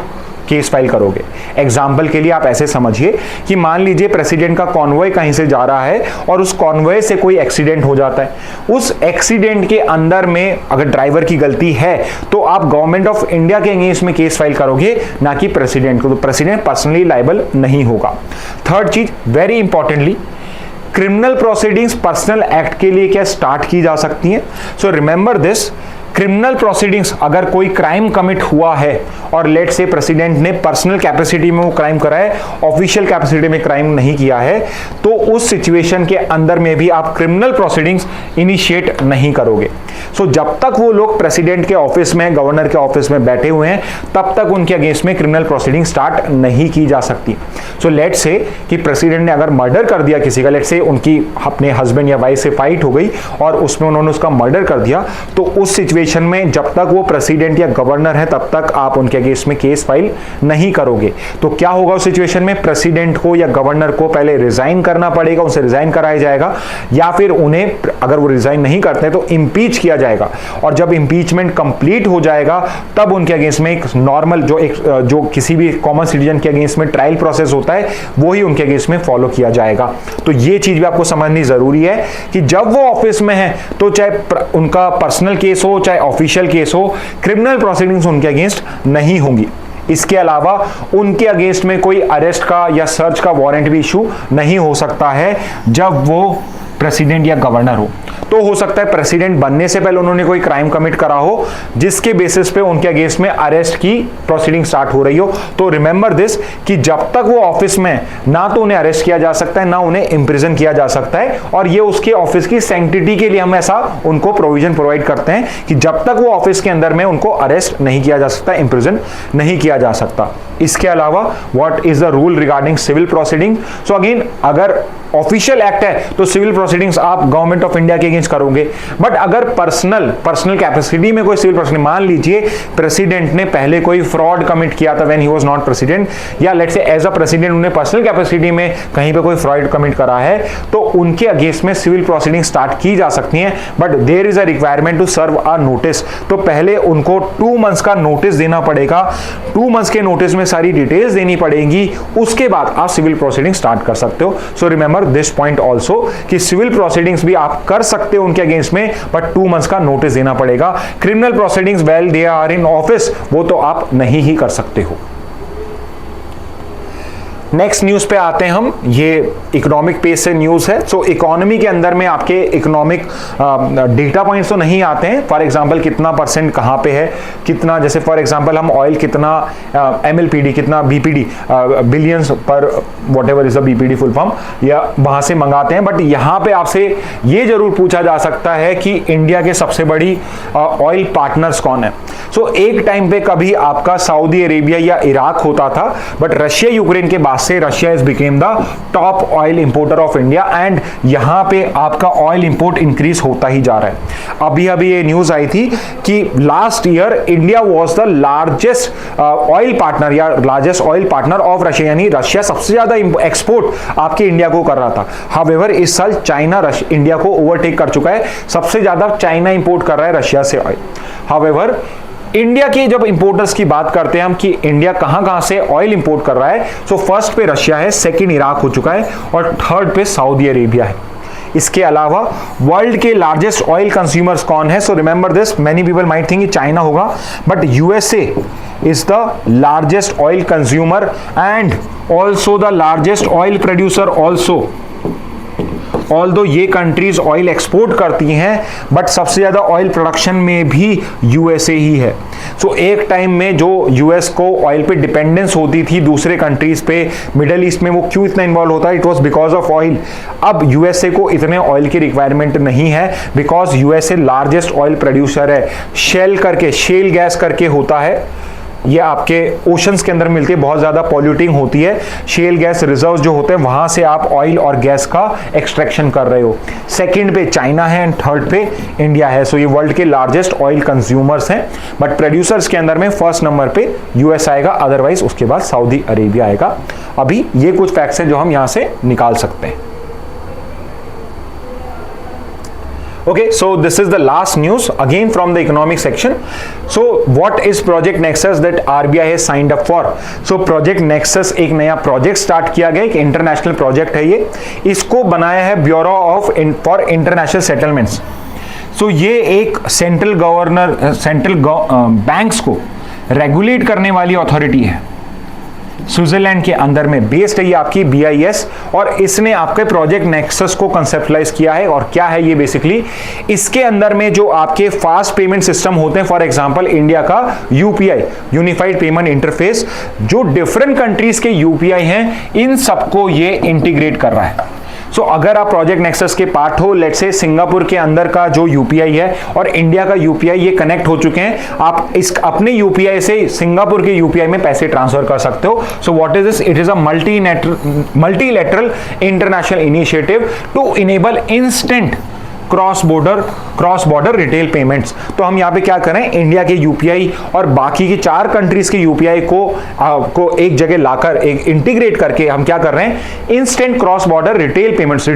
केस फाइल करोगे। एग्जाम्पल के लिए आप ऐसे समझिए कि मान लीजिए प्रेसिडेंट का कॉन्वॉय कहीं से जा रहा है और उस कॉन्वॉय से कोई एक्सीडेंट हो जाता है, उस एक्सीडेंट के अंदर में अगर ड्राइवर की गलती है तो आप गवर्नमेंट ऑफ इंडिया के अगेंस्ट में केस फाइल करोगे, ना कि प्रेसिडेंट को। तो प्रेसिडेंट पर्सनली लायबल नहीं होगा। थर्ड चीज, very importantly, criminal proceedings personal act के लिए क्या स्टार्ट की जा सकती हैं? So remember this, criminal proceedings अगर कोई क्राइम कमिट हुआ है और लेट से प्रेसिडेंट ने पर्सनल कैपेसिटी में वो क्राइम करा है, ऑफिशियल कैपेसिटी में क्राइम नहीं किया है, तो उस सिचुएशन के अंदर में भी आप क्रिमिनल प्रोसीडिंग्स इनिशिएट नहीं करोगे। सो जब तक वो लोग प्रेसिडेंट के ऑफिस में, गवर्नर के ऑफिस में बैठे हुए हैं, तब तक उनके अगेंस्ट में क्रिमिनल प्रोसीडिंग स्टार्ट नहीं की जा सकती। सो लेट से कि प्रेसिडेंट ने अगर मर्डर कर दिया किसी का, लेट से उनकी अपने हस्बैंड या वाइफ से फाइट हो गई और उसमें उन्होंने उसका मर्डर कर दिया, तो उस सिचुएशन में जब तक वो प्रेसिडेंट या गवर्नर है तब तक आप उनके अगेंस्ट में केस फाइल नहीं करोगे। तो क्या होगा उस सिचुएशन में? प्रेसिडेंट को या गवर्नर को पहले रिजाइन करना पड़ेगा, उनसे रिजाइन कराया जाएगा, या फिर उन्हें अगर वो रिजाइन नहीं करते तो इंपीच किया किया जाएगा, और जब इंपीचमेंट कंप्लीट हो जाएगा तब उनके अगेंस्ट में एक नॉर्मल जो किसी भी कॉमन सिटीजन के अगेंस्ट में ट्रायल प्रोसेस होता है वो ही उनके अगेंस्ट में फॉलो किया जाएगा। तो ये चीज भी आपको समझनी जरूरी है कि जब वो ऑफिस में है तो चाहे उनका पर्सनल केस हो चाहे ऑफिशियल केस हो, क्रिमिनल प्रोसीडिंग्स उनके अगेंस्ट नहीं होंगी। इसके अलावा उनके अगेंस्ट में कोई अरेस्ट का या सर्च का वारंट भी इशू नहीं हो सकता है जब वो प्रेसिडेंट या गवर्नर हो। तो हो सकता है प्रेसिडेंट बनने से पहले उन्होंने कोई क्राइम कमिट करा हो जिसके बेसिस पे उनके अगेंस्ट में अरेस्ट की प्रोसीडिंग स्टार्ट हो रही हो। तो रिमेंबर दिस कि जब तक वो ऑफिस में ना तो उन्हें अरेस्ट किया जा सकता है ना उन्हें इंप्रिजन किया जा सकता है, और ये उसके ऑफिस की सैंक्टिटी के लिए हम ऐसा उनको प्रोविजन प्रोवाइड करते हैं कि जब तक वो ऑफिस के अंदर में उनको अरेस्ट नहीं किया जा सकता, इंप्रिजन नहीं किया जा सकता। इसके अलावा what is the rule regarding civil proceeding? So again अगर ऑफिशियल एक्ट है तो सिविल प्रोसीडिंग्स आप गवर्नमेंट ऑफ इंडिया के अगेंस्ट करोगे, बट अगर पर्सनल कैपेसिटी में कोई सिविल प्रोसीडिंग, मान लीजिए प्रेसिडेंट ने पहले कोई फ्रॉड कमिट किया था when he was not president, या let's say as a president उन्हें पर्सनल कैपेसिटी में कहीं पे कोई फ्रॉड कमिट करा है, तो उनके अगेंस्ट में सिविल प्रोसीडिंग स्टार्ट की जा सकती है, but there is a requirement to serve a notice. तो पहले उनको 2 मंथ्स का नोटिस देना पड़ेगा, 2 मंथ्स के नोटिस में सारी डिटेल्स देनी पड़ेगी, उसके बाद आप सिविल प्रोसीडिंग स्टार्ट कर सकते हो। So remember this point also कि सिविल प्रोसीडिंग्स भी आप कर सकते हो उनके अगेंस्ट में, बट 2 मंथ्स का नोटिस देना पड़ेगा। Criminal proceedings well they are in office वो तो आप नहीं ही कर सकते हो। नेक्स्ट न्यूज पे आते हैं हम, ये इकोनॉमिक पेज से न्यूज है। सो इकोनॉमी के अंदर में आपके इकोनॉमिक डेटा पॉइंट्स तो नहीं आते हैं, फॉर एग्जांपल कितना परसेंट कहाँ पे है, कितना, जैसे फॉर एग्जांपल हम ऑयल कितना MLPD कितना BPD बिलियंस पर what ever is the BPD full form, या वहां से मंगाते हैं। बट यहाँ पे आपसे ये जरूर पूछा जा सकता है कि इंडिया के सबसे बड़ी ऑयल पार्टनर्स कौन है। सो एक टाइम पे कभी आपका सऊदी अरेबिया या इराक होता था, बट रशिया यूक्रेन के बाद से Russia is became the top oil importer of India, and यहां पे आपका ऑयल इंपोर्ट इंक्रीज होता ही जा रहा है। अभी अभी ये न्यूज आई थी कि last year India was the largest oil partner या largest oil partner of Russia, यानी रशिया सबसे ज्यादा एक्सपोर्ट आपके इंडिया को कर रहा था। हाउएवर इस साल चाइना इंडिया को ओवरटेक कर चुका है, सबसे ज्यादा चाइना इंपोर्ट कर रहा है रशिया से ऑयल। हाउएवर इंडिया के जब इंपोर्टर्स की बात करते हैं हम कि इंडिया कहां से ऑयल इंपोर्ट कर रहा है, सो फर्स्ट पे रशिया है, सेकंड इराक हो चुका है, और थर्ड पे सऊदी अरेबिया है। इसके अलावा वर्ल्ड के लार्जेस्ट ऑयल कंज्यूमर्स कौन है? So remember this, many people might think कि चाइना होगा, but USA is the largest oil consumer and also the largest oil producer also. Although ये कंट्रीज ऑयल एक्सपोर्ट करती हैं, बट सबसे ज्यादा ऑयल प्रोडक्शन में भी USA ही है। सो एक टाइम में जो US को ऑयल पे डिपेंडेंस होती थी दूसरे कंट्रीज पे, मिडल ईस्ट में, वो क्यों इतना इन्वॉल्व होता है? It was because of oil. अब USA को इतने ऑयल की रिक्वायरमेंट नहीं है, because USA largest oil producer है। शेल गैस करके होता है, ये आपके ओशंस के अंदर मिलती है, बहुत ज्यादा पॉल्यूटिंग होती है। शेल गैस रिजर्व जो होते हैं वहां से आप ऑयल और गैस का एक्सट्रैक्शन कर रहे हो। सेकंड पे चाइना है एंड थर्ड पे इंडिया है। सो ये वर्ल्ड के लार्जेस्ट ऑयल कंज्यूमर्स हैं, बट प्रोड्यूसर्स के अंदर में फर्स्ट नंबर पे US आएगा, अदरवाइज उसके बाद सऊदी अरेबिया आएगा। अभी ये कुछ फैक्ट्स हैं जो हम यहां से निकाल सकते हैं। Okay, so this is the last news again from the economic section. So what is Project Nexus that RBI has signed up for? So Project Nexus एक नया प्रोजेक्ट स्टार्ट किया गया, एक इंटरनेशनल प्रोजेक्ट है ये। इसको बनाया है bureau of for international settlements. So ये एक सेंट्रल बैंक्स को रेगुलेट करने वाली अथॉरिटी है, स्विट्जरलैंड के अंदर में बेस्ड है ये आपकी BIS, और इसने आपके प्रोजेक्ट नेक्सस को कंसेप्टलाइज किया है। और क्या है ये बेसिकली, इसके अंदर में जो आपके फास्ट पेमेंट सिस्टम होते हैं, फॉर एग्जांपल इंडिया का UPI यूनिफाइड पेमेंट इंटरफेस, जो डिफरेंट कंट्रीज के UPI हैं, इन सबको ये इंटीग्रेट कर रहा है। सो अगर आप प्रोजेक्ट नेक्सस के पार्ट हो, लेट्स से सिंगापुर के अंदर का जो UPI है और इंडिया का UPI, ये कनेक्ट हो चुके हैं, आप इस अपने UPI से सिंगापुर के UPI में पैसे ट्रांसफर कर सकते हो। So what is this? It is a multilateral international initiative to enable instant cross border retail payments. तो हम यहाँ पे क्या करें, इंडिया के यूपीआई और बाकी के 4 कंट्रीज के यूपीआई को एक जगह लाकर एक इंटीग्रेट करके हम क्या कर रहे हैं, instant cross border retail payments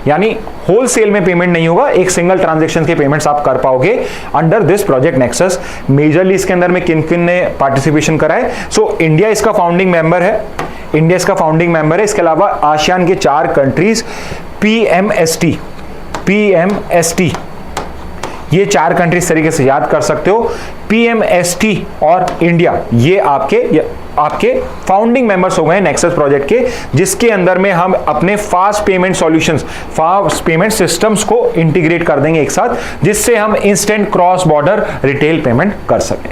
यानी होलसेल में पेमेंट नहीं होगा, एक सिंगल ट्रांजैक्शन के पेमेंट्स आप कर पाओगे under this project nexus. Majorly इसके अंदर में किन किन ने पार्टिसिपेशन करा है? सो इंडिया इसका फाउंडिंग मेंबर है, इसके अलावा आसियान के 4 कंट्रीज, पीएमएसटी ये 4 कंट्रीज तरीके से याद कर सकते हो, पीएमएसटी और इंडिया ये आपके फाउंडिंग मेंबर्स हो गए नेक्सस प्रोजेक्ट के, जिसके अंदर में हम अपने fast payment solutions, fast payment systems को इंटीग्रेट कर देंगे एक साथ, जिससे हम instant cross border retail payment कर सकें।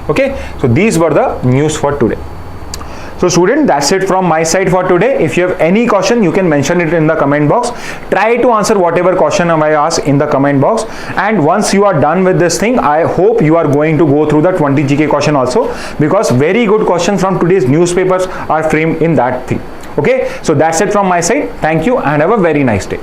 Okay, so these were the news for today. So student, that's it from my side for today. If you have any question, you can mention it in the comment box. Try to answer whatever question I ask in the comment box. And once you are done with this thing, I hope you are going to go through the 20 GK question also, because very good questions from today's newspapers are framed in that thing. Okay, so that's it from my side. Thank you and have a very nice day.